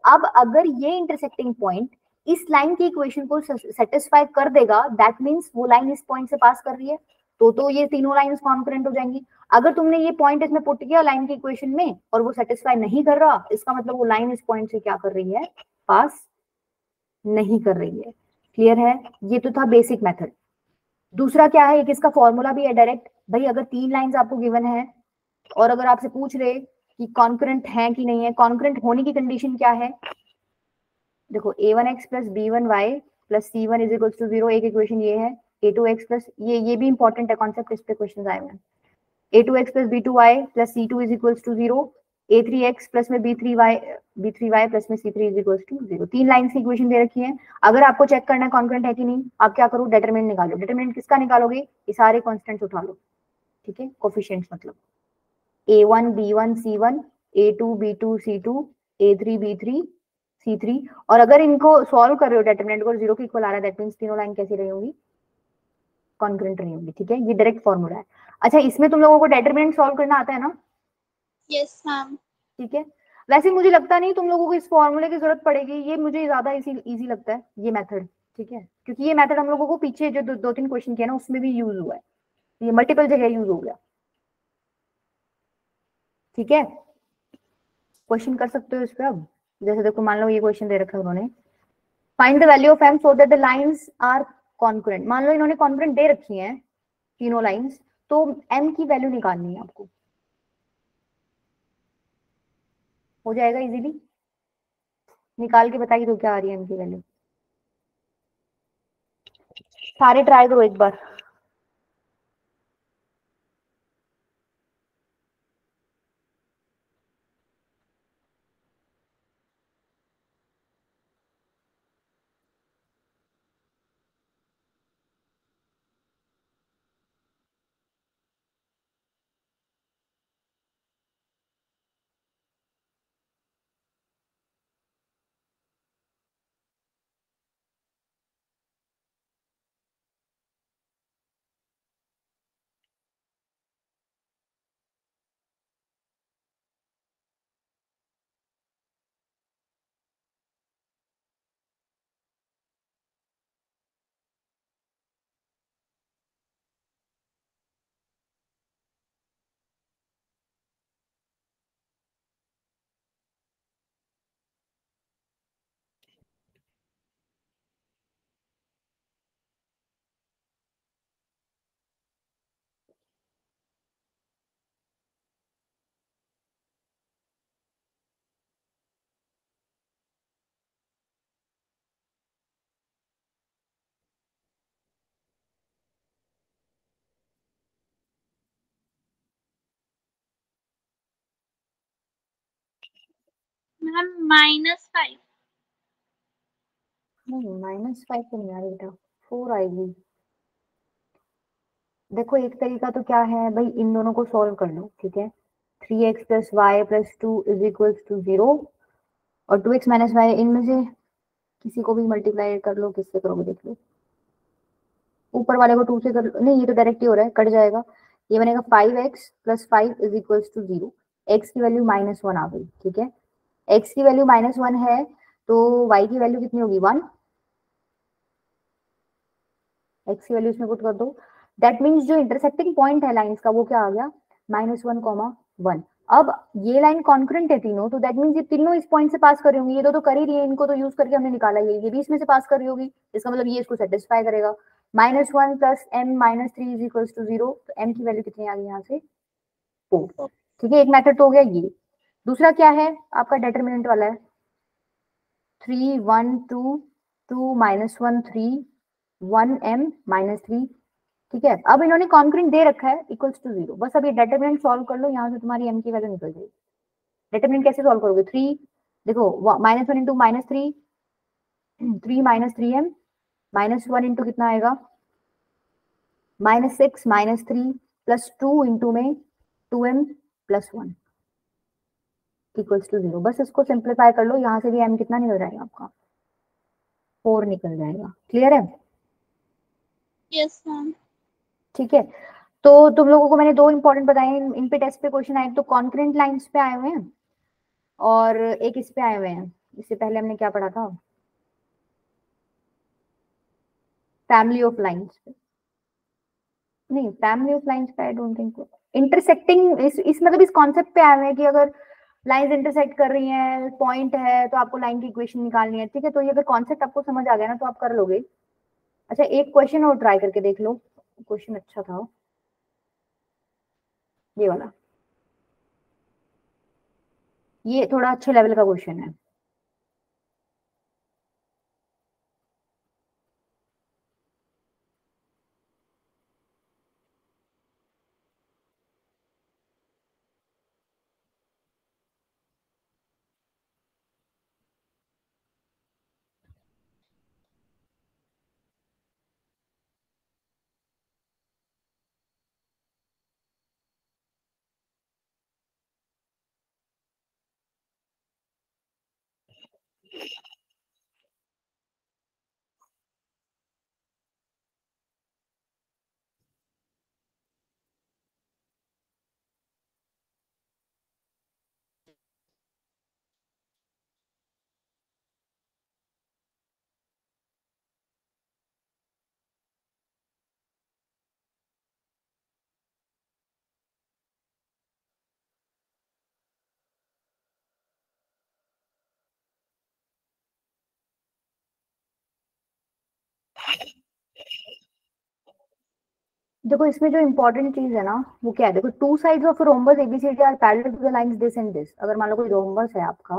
A: अब अगर ये इंटरसेक्टिंग पॉइंट इस लाइन की इक्वेशन को सेटिस्फाई कर देगा, दैट मींस वो लाइन इस पॉइंट से पास कर रही है, तो ये तीनों लाइंस कॉन्करेंट हो जाएंगी। अगर तुमने ये पॉइंट इसमें पुट किया लाइन की इक्वेशन में और वो सेटिस्फाई नहीं कर रहा, इसका मतलब वो लाइन इस पॉइंट से क्या कर रही है, पास नहीं कर रही है। क्लियर है, ये तो था बेसिक मेथड। दूसरा क्या है, एक इसका फॉर्मूला भी है डायरेक्ट। भाई अगर तीन लाइंस आपको गिवन है और अगर आपसे पूछ रहे कि कॉन्करेंट है कि नहीं है, कॉन्करेंट होने की कंडीशन क्या है, देखो a1x plus b1y plus c1 is equal to 0, एक इक्वेशन ये है। a2x प्लस ये भी इंपॉर्टेंट है कॉन्सेप्ट, इस पे क्वेश्चन आए हुए हैं। a2x plus b2y plus c2 is equal to 0, a3x plus में b3y प्लस में c3 इज इक्वल टू 0। तीन लाइंस की इक्वेशन दे रखी है। अगर आपको चेक करना है कॉन्करेंट है कि नहीं, आप क्या करो, डिटरमिनेंट निकालो। डिटरमिनेंट किसका निकालोगे, ये सारे कॉन्स्टेंट्स उठा लो, ठीक है, कोफिशिएंट्स मतलब a1 b1 c1, a2 b2 c2, a3 b3 c3। और अगर इनको सॉल्व कर रहे हो डिटरमिनेंट को, जीरो के इक्वल आ रहा है, दैट मींस तीनों लाइन कैसी रही होंगी, कॉन्करेंट रही होंगी, ठीक है, ये डायरेक्ट फॉर्मूला है। अच्छा, इसमें तुम लोगों को डिटरमिनेंट सॉल्व करना आता है ना,
B: यस मैम।
A: ठीक है। वैसे मुझे लगता नहीं तुम लोगों को इस फॉर्मूले की जरूरत पड़ेगी, ये मुझे ज्यादा इजी लगता है ये मेथड, ठीक है, क्योंकि ये मेथड हम लोगों को पीछे जो दो तीन क्वेश्चन किया ना उसमें भी यूज हुआ है, ये मल्टीपल जगह यूज हो गया, ठीक है। क्वेश्चन कर सकते हो इस पे अब। जैसे देखो मान लो ये क्वेश्चन दे रखा है उन्होंने, find the value of m so that the lines are concurrent. मान लो इन्होंने कॉन्करेंट दे रखी है तीनों लाइंस, तो m की वैल्यू निकालनी है आपको। हो जाएगा इजीली, निकाल के बताइए तो क्या आ रही है m की वैल्यू। सारे ट्राई करो एक बार।
B: मैम -5।
A: नहीं -5 तो नहीं आ रही बेटा, 4 आएगी। देखो एक तरीका तो क्या है भाई, इन दोनों को सॉल्व कर लो, ठीक है। 3x + y + 2 = 0 और 2x - y, इनमें से किसी को भी मल्टीप्लाई कर लो, किससे करोगे देख लो। ऊपर वाले को 2 से कर लो, नहीं ये तो डायरेक्ट ही हो रहा है, कट जाएगा। ये बनेगा 5x + 5 = 0। x की वैल्यू -1 आ गई, ठीक है। x की वैल्यू -1 है तो y की वैल्यू कितनी होगी, 1। x की वैल्यू इसमें पुट कर दो। दैट मीन्स जो इंटरसेक्टिंग पॉइंट है लाइंस का वो क्या आ गया, -1, 1। अब ये लाइन कॉन्करेंट है तीनों, तो दैट मीन्स ये तीनों इस पॉइंट से पास कर रही होंगी। ये तो कर ही रही है, इनको तो यूज करके हमने निकाला, ये भी इसमें से पास कर रही होगी, इसका मतलब ये इसको सेटिस्फाई करेगा। -1 + m - 3 = 0, तो m की वैल्यू कितनी आ गई यहाँ से, 4। ठीक है, एक मेथड तो हो गया ये। दूसरा क्या है आपका, डिटरमिनेंट वाला है, 3 1 2 2 -1 3 1 m - 3। ठीक है, अब इन्होंने कॉन्करेंट दे रखा है =0, बस अब ये डिटरमिनेंट सॉल्व कर लो, यहाँ से तुम्हारी m की वैल्यू निकल जाएगी। डिटरमिनेंट कैसे सॉल्व करोगे, 3 देखो -1 × -3 3 - 3m -1 इंटू कितना आएगा, -6 - 3 + 2 इंटू में 2m + 1 =0। बस इसको सिंप्लीफाई कर लो, यहाँ से भी m कितना निकल जाएगा आपका, 4 निकल जाएगा। क्लियर है?
B: Yes ma'am.
A: ठीक है, तो तुम लोगों को मैंने 2 इंपॉर्टेंट बताए, इन पे टेस्ट पे क्वेश्चन आए, तो कॉन्करेंट लाइंस पे आए हुए हैं और एक इस पे आए हुए हैं। इससे पहले हमने क्या पढ़ा था, फैमिली ऑफ लाइंस पे, नहीं फैमिली ऑफ लाइंस पे आई डोंट थिंक। इंटरसेक्टिंग इस मतलब इस कॉन्सेप्ट पे आए हुए हैं कि अगर लाइंस इंटरसेक्ट कर रही हैं, पॉइंट है, तो आपको लाइन की इक्वेशन निकालनी है। ठीक है, तो ये अगर कॉन्सेप्ट आपको समझ आ गया ना तो आप कर लोगे। अच्छा एक क्वेश्चन और ट्राई करके देख लो, क्वेश्चन अच्छा था ये वाला, ये थोड़ा अच्छे लेवल का क्वेश्चन है। देखो इसमें जो इंपॉर्टेंट चीज है ना वो क्या है, देखो two sides of rhombus ABCD are parallel to the lines this and this. अगर मान लो कोई रोम्बस है आपका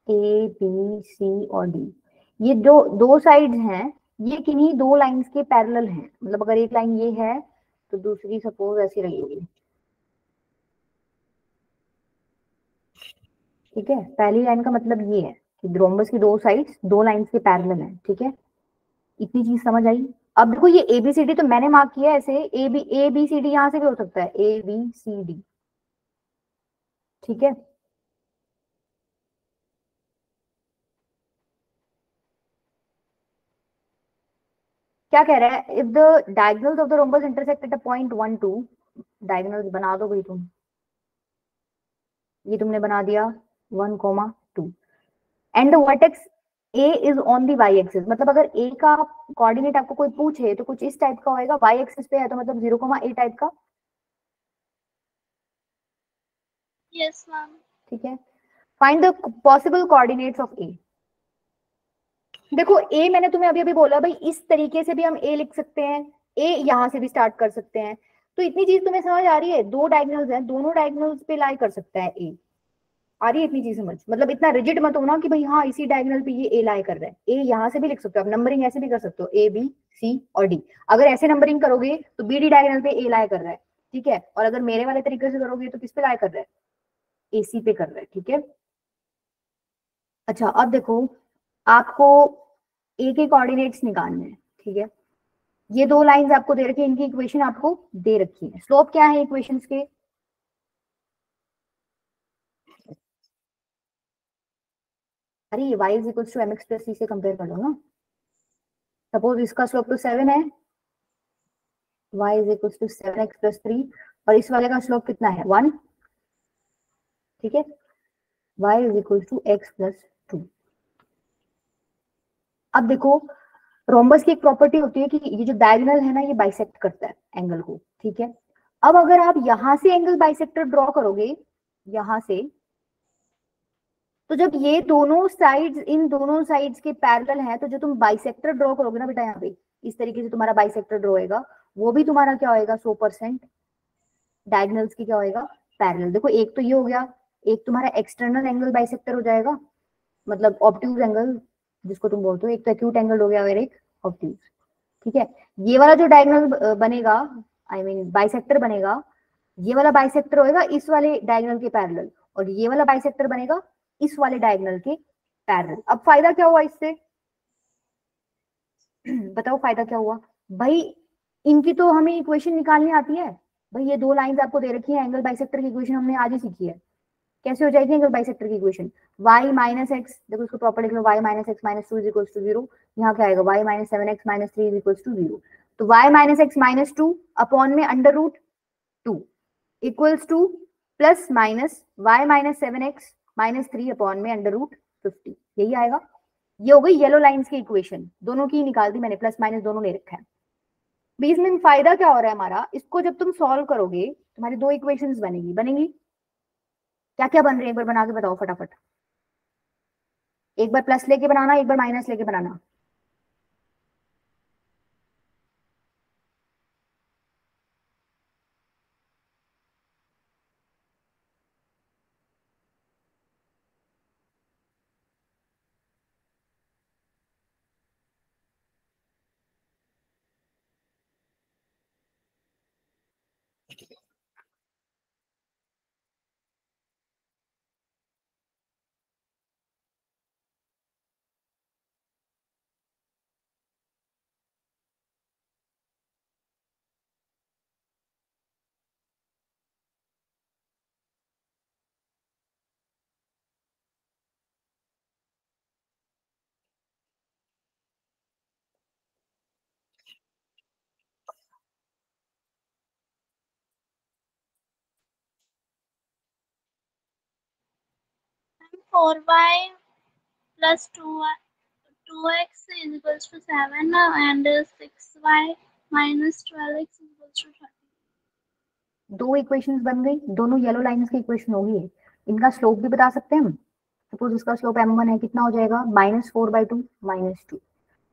A: ए बी सी और डी, ये जो दो साइड्स हैं ये किन्हीं दो लाइंस के पैरेलल हैं। मतलब अगर एक लाइन ये है तो दूसरी सपोज ऐसी रही होगी। ठीक है, पहली लाइन का मतलब ये है कि रोम्बस की दो साइड्स दो लाइंस के पैरेलल हैं। ठीक है, इतनी चीज समझ आई। अब देखो ये ए बी सी डी तो मैंने मार्क किया है ऐसे, ए बी सी डी यहां से भी हो सकता है, ए बी सी डी। ठीक है, क्या कह रहा है, if the diagonals of the rhombus intersect at a point 1 2, diagonals बना दो भाई तुम, ये तुमने बना दिया 1, 2 and the vertex A is on the y axis. मतलब अगर ए का कोऑर्डिनेट आपको कोई पूछे तो कुछ इस टाइप का होएगा, वाई एक्सिस पे है तो मतलब 0, ए टाइप का।
B: Yes ma'am.
A: ठीक है, find the possible coordinates of A. देखो ए मैंने तुम्हें अभी अभी बोला भाई इस तरीके से भी हम ए लिख सकते हैं, ए यहां से भी स्टार्ट कर सकते हैं। तो इतनी चीज तुम्हें समझ आ रही है, दो डायगोनल्स हैं, दोनों डायगोनल्स पे लाई कर सकता है ए। आ रही है इतनी चीज समझ, मतलब इतना रिजिड मत होना कि भाई हाँ इसी डायगोनल पे ये ए लाई कर रहा है। ए यहां से भी लिख सकते हो आप, नंबरिंग ऐसे भी कर सकते हो, ए बी सी और डी। अगर ऐसे नंबरिंग करोगे तो बी डी डायगोनल पे ए लाई कर रहा है, ठीक है। और अगर मेरे वाले तरीके से करोगे तो किस पे लाई कर रहा है, AC पे कर रहा है, ठीक है। अच्छा अब देखो, आपको A के कोऑर्डिनेट्स निकालने हैं, ठीक है। ये दो लाइंस आपको दे रखी है, इनकी इक्वेशन आपको दे रखी है। स्लोप क्या है इक्वेशंस के, अरे ये y is equal to mx plus c से कंपेयर कर लो ना। सपोज इसका स्लोप तो 7 है, y is equal to 7x plus 3, और इस वाले का स्लोप कितना है 1, ठीक है। y is equal to x plus 2। अब देखो, रोम्बस की एक प्रॉपर्टी होती है कि ये जो डायगोनल है ना, ये बाइसेक्ट करता है एंगल को, ठीक है। अब अगर आप यहां से एंगल बाइसेक्टर ड्रॉ करोगे, यहां से, तो जब ये दोनों साइड्स इन दोनों साइड्स के पैरेलल है, तो जो तुम बाइसेक्टर ड्रॉ करोगे ना बेटा, यहाँ पे इस तरीके से तुम्हारा बाइसेक्टर ड्रॉ होएगा, वो भी तुम्हारा क्या होएगा 100% डायगोनल्स की क्या होएगा, पैरेलल। देखो एक तो ये हो गया, एक तुम्हारा एक्सटर्नल एंगल बाइसेक्टर हो जाएगा, मतलब ऑब्ट्यूज एंगल जिसको तुम बोलते हो, एक तो एक्यूट एंगल हो गया और एक ऑब्ट्यूज, ठीक है। ये वाला जो डायगोनल बनेगा, आई मीन बाइसेक्टर बनेगा, ये वाला बाइसेक्टर होएगा इस वाले डायगोनल के पैरेलल, और ये वाला बाइसेक्टर बनेगा इस वाले डायगोनल के पैरेलल। अब फायदा क्या हुआ इससे, बताओ फायदा क्या हुआ भाई। इनकी तो हमें इक्वेशन निकालनी आती है भाई, ये दो लाइंस आपको दे रखी है, एंगल बाइसेक्टर की इक्वेशन हमने आज ही सीखी है। कैसे हो जाएगी एंगल बाइसेक्टर की इक्वेशन, y माइनस एक्स, देखो इसको प्रॉपर लिख लो, y minus X minus 2 is equal to 0। यहाँ क्या आएगा, y minus 7x minus 3 is equal to 0। तो y minus X minus 2 upon में under root 2 equals to plus minus y minus 7x minus 3 upon में under root 50, यही आएगा। ये हो गई येलो लाइंस की इक्वेशन, दोनों की निकाल दी मैंने, प्लस माइनस दोनों ले रखा है। बीच में फायदा क्या हो रहा है हमारा, इसको जब तुम सॉल्व करोगे तुम्हारी दो इक्वेशंस बनेगी। क्या क्या बन रहे हैं एक बार बना के बताओ फटाफट, एक बार प्लस लेके बनाना, एक बार माइनस लेके बनाना।
B: Four Y plus two X is equal to 7 and 6y minus 12x is equal to 30।
A: दो इक्वेशंस बन गई, दोनों येलो लाइंस की इक्वेशन होगी। इनका स्लोप भी बता सकते हैं हम। सपोज इसका स्लोप m1 है, कितना हो जाएगा -4/2 -2।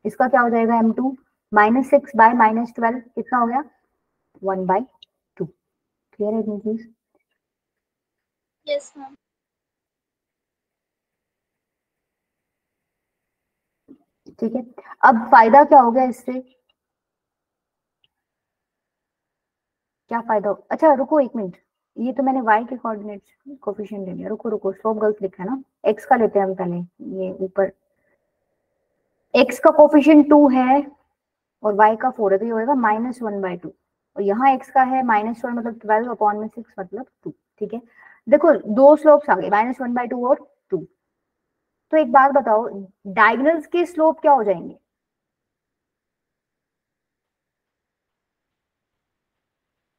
A: इसका क्या हो जाएगा m2 -6 बाय -12, कितना हो गया 1/2। क्लियर है इतनी चीज,
B: यस मैम।
A: ठीक है। अब फायदा क्या हो गया इससे, क्या फायदा हो, अच्छा रुको एक मिनट, ये तो मैंने y के कोऑर्डिनेट्स कोफिशिएंट ले लिया, रुको रुको, स्लोप गलत लिखा है ना, x का लेते हैं हम पहले। ये ऊपर x का कोफिशिएंट 2 है और y का 4 है, तो ये होगा -1/2, और यहाँ x का है -12 मतलब 12 अपॉन में 6 मतलब 2, ठीक है। देखो दो स्लोप्स आ गए, -1/2 और 2। तो एक बात बताओ, डायगोनल्स के स्लोप क्या हो जाएंगे,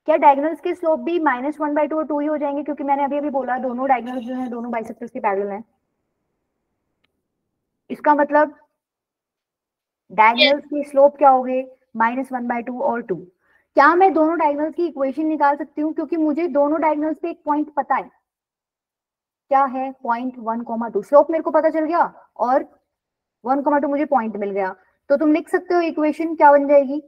A: क्या डायगोनल्स के स्लोप भी -1/2 और 2 ही हो जाएंगे, क्योंकि मैंने अभी अभी बोला दोनों डायगोनल्स जो है दोनों बाइसेक्टर्स के पैरेलल हैं। इसका मतलब डायगोनल्स के स्लोप क्या हो गए -1/2 और 2। क्या मैं दोनों डायगोनल्स की इक्वेशन निकाल सकती हूँ, क्योंकि मुझे दोनों डायगोनल्स पे एक पॉइंट पता है, क्या है पॉइंट 1,2। स्लोप मेरे को पता चल गया और 1,2 मुझे पॉइंट मिल गया। तो तुम लिख सकते हो इक्वेशन क्या बन जाएगी,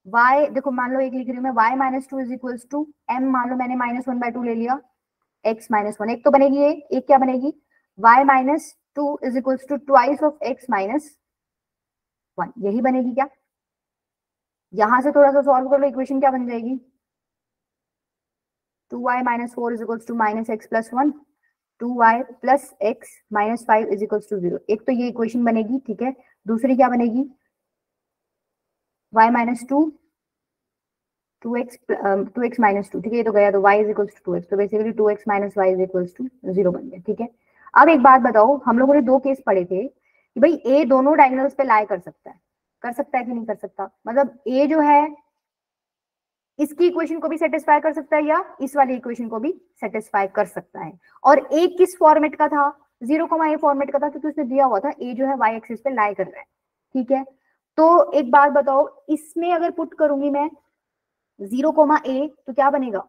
A: y, देखो मान लो एक लिख रही हूँ मैं, y minus 2 is equal to m, मान लो मैंने -1/2 ले लिया, x माइनस 1, एक तो बनेगी ये, एक क्या बनेगी y minus 2 is equal to twice of x minus 1, यही बनेगी क्या। यहां से थोड़ा सा सॉल्व कर लो, इक्वेशन क्या बन जाएगी, 2y minus 4 is equals to minus x plus 1, 2y plus x minus 5 is equals to 0. एक तो ये इक्वेशन बनेगी, ठीक है। दूसरी क्या बनेगी, y minus 2, 2x minus 2, ठीक है, ये तो गया, तो y is equals to 2x, तो basically 2x minus y is equals to 0 बन गया, ठीक है। अब एक बात बताओ, हम लोगों ने दो केस पढ़े थे कि भाई a दोनों डायगोनल्स पे लाई कर सकता है कि नहीं कर सकता, मतलब a जो है इसकी इक्वेशन को भी सेटिस्फाई कर सकता है या इस वाली इक्वेशन को भी सेटिस्फाई कर सकता है। और a किस फॉर्मेट का था, 0, a फॉर्मेट का था, क्योंकि उसने दिया हुआ था a जो है y एक्सिस पे लाई कर रहा है, ठीक है। तो एक बात बताओ, इसमें अगर पुट करूंगी मैं 0, a तो क्या बनेगा,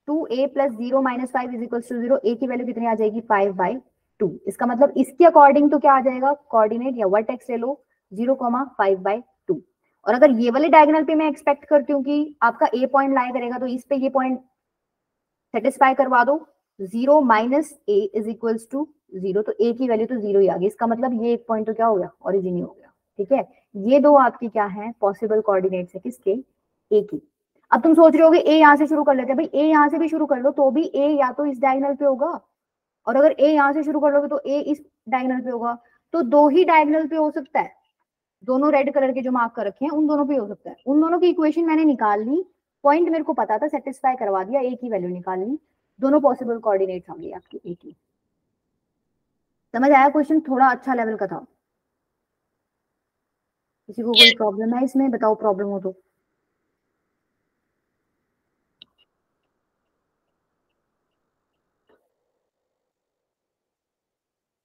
A: 2a plus 0 minus 5 is equals to 0, a की वैल्यू कितनी आ जाएगी, 5/2। इसका मतलब इसके अकॉर्डिंग तो क्या आ जाएगा, कोऑर्डिनेट या वर्टेक्स ले लो, 0, 5/2। और अगर ये वाले डायगोनल पे मैं एक्सपेक्ट करती हूँ कि आपका a पॉइंट लाई करेगा, तो इस पे ये पॉइंट सेटिस्फाई करवा दो, 0 minus a is equals to 0, तो a की वैल्यू तो 0 ही आ गई। इसका मतलब ये एक पॉइंट तो क्या हो गया, ओरिजिन ही हो गया, ठीक है। ये दो आपकी क्या है, पॉसिबल कोऑर्डिनेट्स है, किसके, a की। अब तुम सोच रहे होगे a यहाँ से शुरू कर लेते हैं, भाई a यहाँ से भी शुरू कर लो तो भी a या तो इस डायगोनल पे होगा, और अगर a यहाँ से शुरू कर लोगे तो a इस डायगोनल पे होगा, तो दो ही डायगोनल पे हो सकता है, दोनों रेड कलर के जो मार्क कर रखे हैं उन दोनों पे हो सकता है। उन दोनों की इक्वेशन मैंने निकाल ली, पॉइंट मेरे को पता था, सेटिस्फाई करवा दिया, a की वैल्यू निकाल ली, दोनों पॉसिबल कोऑर्डिनेट्स आ गई आपकी a की। समझ आया, क्वेश्चन थोड़ा अच्छा लेवल का था। किसी को कोई प्रॉब्लम है इसमें, बताओ प्रॉब्लम हो तो।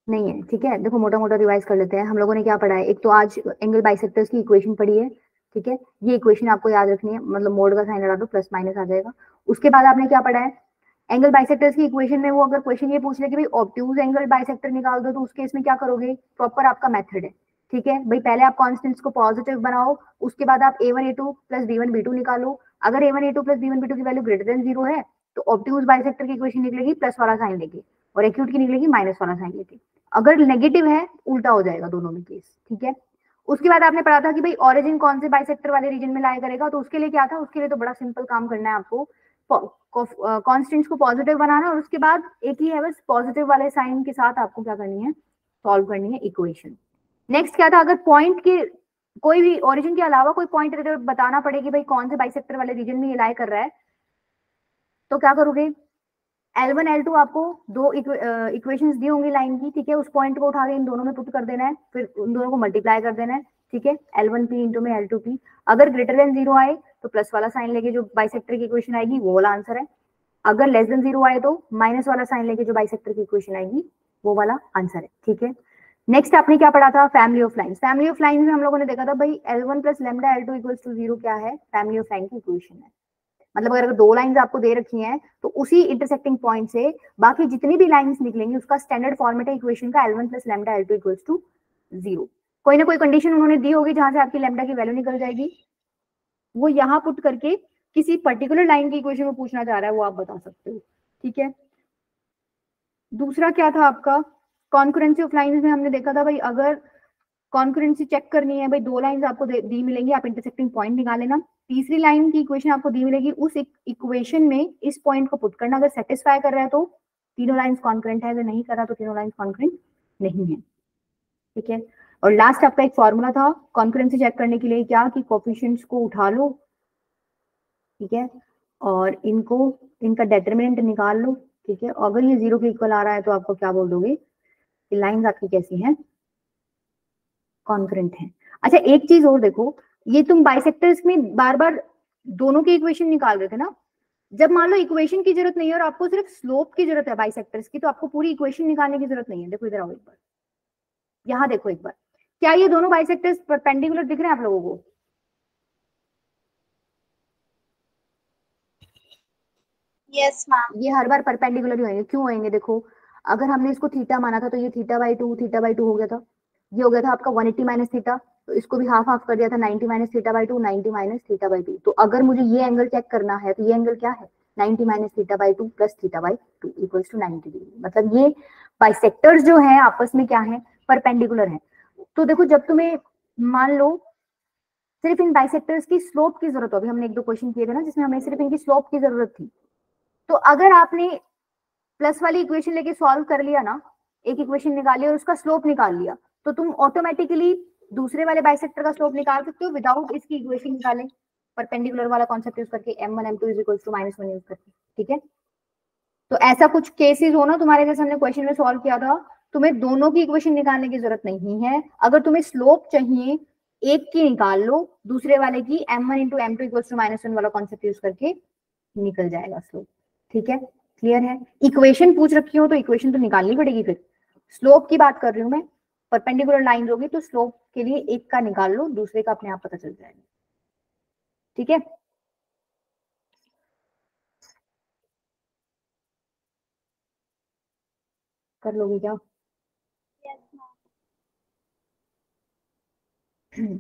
A: नहीं है, ठीक है। देखो मोटा मोटा रिवाइज कर लेते हैं, हम लोगों ने क्या पढ़ा है। एक तो आज एंगल बाइसेक्टर्स की इक्वेशन पढ़ी है, ठीक है, ये इक्वेशन आपको याद रखनी है, मतलब मोड का साइन लगा दो, प्लस माइनस आ जाएगा। उसके बाद आपने क्या पढ़ा है, एंगल बाइसेक्टर्स की इक्वेशन में वो अगर क्वेश्चन ये पूछ ले कि भाई ऑब्ट्यूज एंगल बाइसेक्टर निकाल दो, तो उस केस में क्या करोगे, प्रॉपर आपका मेथड है, ठीक है भाई। पहले आप कॉन्स्टेंट्स को पॉजिटिव बनाओ, उसके बाद आप a1 a2 plus b1 b2 निकालो। अगर a1 a2 plus b1 b2 की वैल्यू ग्रेटर देन 0 है तो ऑब्ट्यूज बाइसेक्टर की इक्वेशन निकलेगी प्लस वाला साइन लेके, और एक्यूट की निकलेगी माइनस वाला साइन लेके। अगर नेगेटिव है उल्टा हो जाएगा दोनों में केस, ठीक है। उसके बाद आपने पढ़ा था कि भाई ऑरिजिन कौन से बाइसेक्टर वाले रीजन में लाया करेगा, तो उसके लिए क्या था, उसके लिए तो बड़ा सिंपल काम करना है आपको, कॉन्स्टेंट्स को पॉजिटिव बनाना, और उसके बाद एक ही है बस, पॉजिटिव वाले साइन के साथ आपको क्या करनी है, सॉल्व करनी है इक्वेशन। नेक्स्ट क्या था, अगर पॉइंट के कोई भी ओरिजिन के अलावा कोई पॉइंट बताना पड़े कि भाई कौन से बाइसेक्टर वाले रीजन में ये लाई कर रहा है, तो क्या करोगे, L1 L2 आपको दो इक्वेशंस दी होंगी लाइन की, ठीक है, उस पॉइंट को उठा के इन दोनों में पुट कर देना है, फिर उन दोनों को मल्टीप्लाई कर देना है, ठीक है, L1P इंटू में L2P। अगर ग्रेटर देन 0 आए तो प्लस वाला साइन लेके जो बाइसेक्टर की इक्वेशन आएगी वो वाला आंसर है, अगर लेस देन 0 आए तो माइनस वाला साइन लेके जो बाइसेक्टर की इक्वेशन आएगी वो वाला आंसर है, ठीक है। नेक्स्ट आपने क्या पढ़ा था, family of lines. Family of lines में हम लोगों ने देखा था भाई L1 plus lambda L2 equals to 0 क्या है, फैमिली ऑफ लाइन की इक्वेशन है। मतलब अगर दो लाइंस आपको दे रखी हैं तो उसी इंटरसेक्टिंग पॉइंट से बाकी जितनी भी लाइंस निकलेंगी उसका स्टैंडर्ड फॉर्मेट है इक्वेशन का L1 plus lambda L2 equals to 0। कोई ना कोई कंडीशन उन्होंने दी होगी जहां से आपकी लैम्डा की वैल्यू निकल जाएगी, वो यहाँ पुट करके किसी पर्टिकुलर लाइन की इक्वेशन में पूछना चाह रहा है वो आप बता सकते हो, ठीक है। दूसरा क्या था आपका, कॉन्करेंसी ऑफ लाइंस में हमने देखा था भाई अगर कॉन्करेंसी चेक करनी है, भाई दो लाइंस आपको दी मिलेंगी, आप इंटरसेक्टिंग पॉइंट निकाल लेना, तीसरी लाइन की इक्वेशन आपको दी मिलेगी, उस इक्वेशन में इस पॉइंट को पुट करना, अगर सेटिस्फाई कर रहा है तो तीनों लाइंस कॉन्करेंट है, अगर नहीं कर रहा तो तीनों लाइंस कॉन्करेंट नहीं है, ठीक है। और लास्ट आपका एक फॉर्मूला था कॉन्करेंसी चेक करने के लिए, क्या कि कोफिशिएंट्स को उठा लो, ठीक है, और इनका डेटरमिनेंट निकाल लो, ठीक है। अगर ये 0 के इक्वल आ रहा है तो आपको क्या बोल दोगे कि लाइंस आपकी कैसी हैं, कॉन्करेंट है। अच्छा एक चीज और देखो, ये तुम बाइसेक्टर्स में बार बार दोनों की इक्वेशन निकाल रहे थे ना, जब मान लो इक्वेशन की जरूरत नहीं है और आपको सिर्फ स्लोप की जरूरत है बाइसेक्टर्स की, तो आपको पूरी इक्वेशन निकालने की जरूरत नहीं है। देखो इधर आओ एक बार, यहाँ देखो एक बार, क्या ये दोनों बाइसेक्टर्स परपेंडिकुलर दिख रहे हैं आप लोगों को?
B: Yes ma'am.
A: ये हर बार परपेंडिकुलर ही होंगे, क्यों होंगे, देखो अगर हमने इसको थीटा माना था तो ये थीटा बाई 2 हो गया था, ये हो गया था आपका 180 माइनस थीटा, तो इसको भी हाफ हाफ कर दिया था, 90 minus theta by 2, 90 minus theta by 2। तो अगर मुझे ये एंगल चेक करना है तो ये एंगल क्या है, 90 minus theta by 2 plus theta by 2 equals to 90 degree. मतलब ये बाइसेक्टर्स जो है आपस में क्या है, परपेंडिकुलर है। तो देखो जब तुम्हें मान लो सिर्फ इन बाइसेक्टर्स की स्लोप की जरूरत हो। अभी हमने एक दो क्वेश्चन किए थे ना जिसमें हमें सिर्फ इनकी स्लोप की जरूरत थी। तो अगर आपने प्लस वाली इक्वेशन लेके सॉल्व कर लिया ना, एक इक्वेशन निकाली और उसका स्लोप निकाल लिया, तो तुम ऑटोमेटिकली दूसरे वाले बाइसेक्टर का स्लोप निकाल सकते हो विदाउट इसकी इक्वेशन निकाले, परपेंडिकुलर वाला कॉन्सेप्ट यूज करके, m1 m2 is equals to -1 use करके। ठीक है, तो ऐसा कुछ केसेस हो ना तुम्हारे, जैसे हमने क्वेश्चन में सॉल्व किया था, तुम्हें दोनों की इक्वेशन निकालने की जरूरत नहीं है। अगर तुम्हें स्लोप चाहिए, एक की निकाल लो, दूसरे वाले की m1 into m2 equals to -1 वाला कॉन्सेप्ट यूज करके निकल जाएगा स्लोप। ठीक है, क्लियर है। इक्वेशन पूछ रखी हो तो इक्वेशन तो निकालनी पड़ेगी। फिर स्लोप की बात कर रही हूं मैं, परपेंडिकुलर लाइन होगी तो स्लोप के लिए एक का निकाल लो, दूसरे का अपने आप पता चल जाएगा। ठीक है, कर लोगे क्या?
B: Yes, ma'am.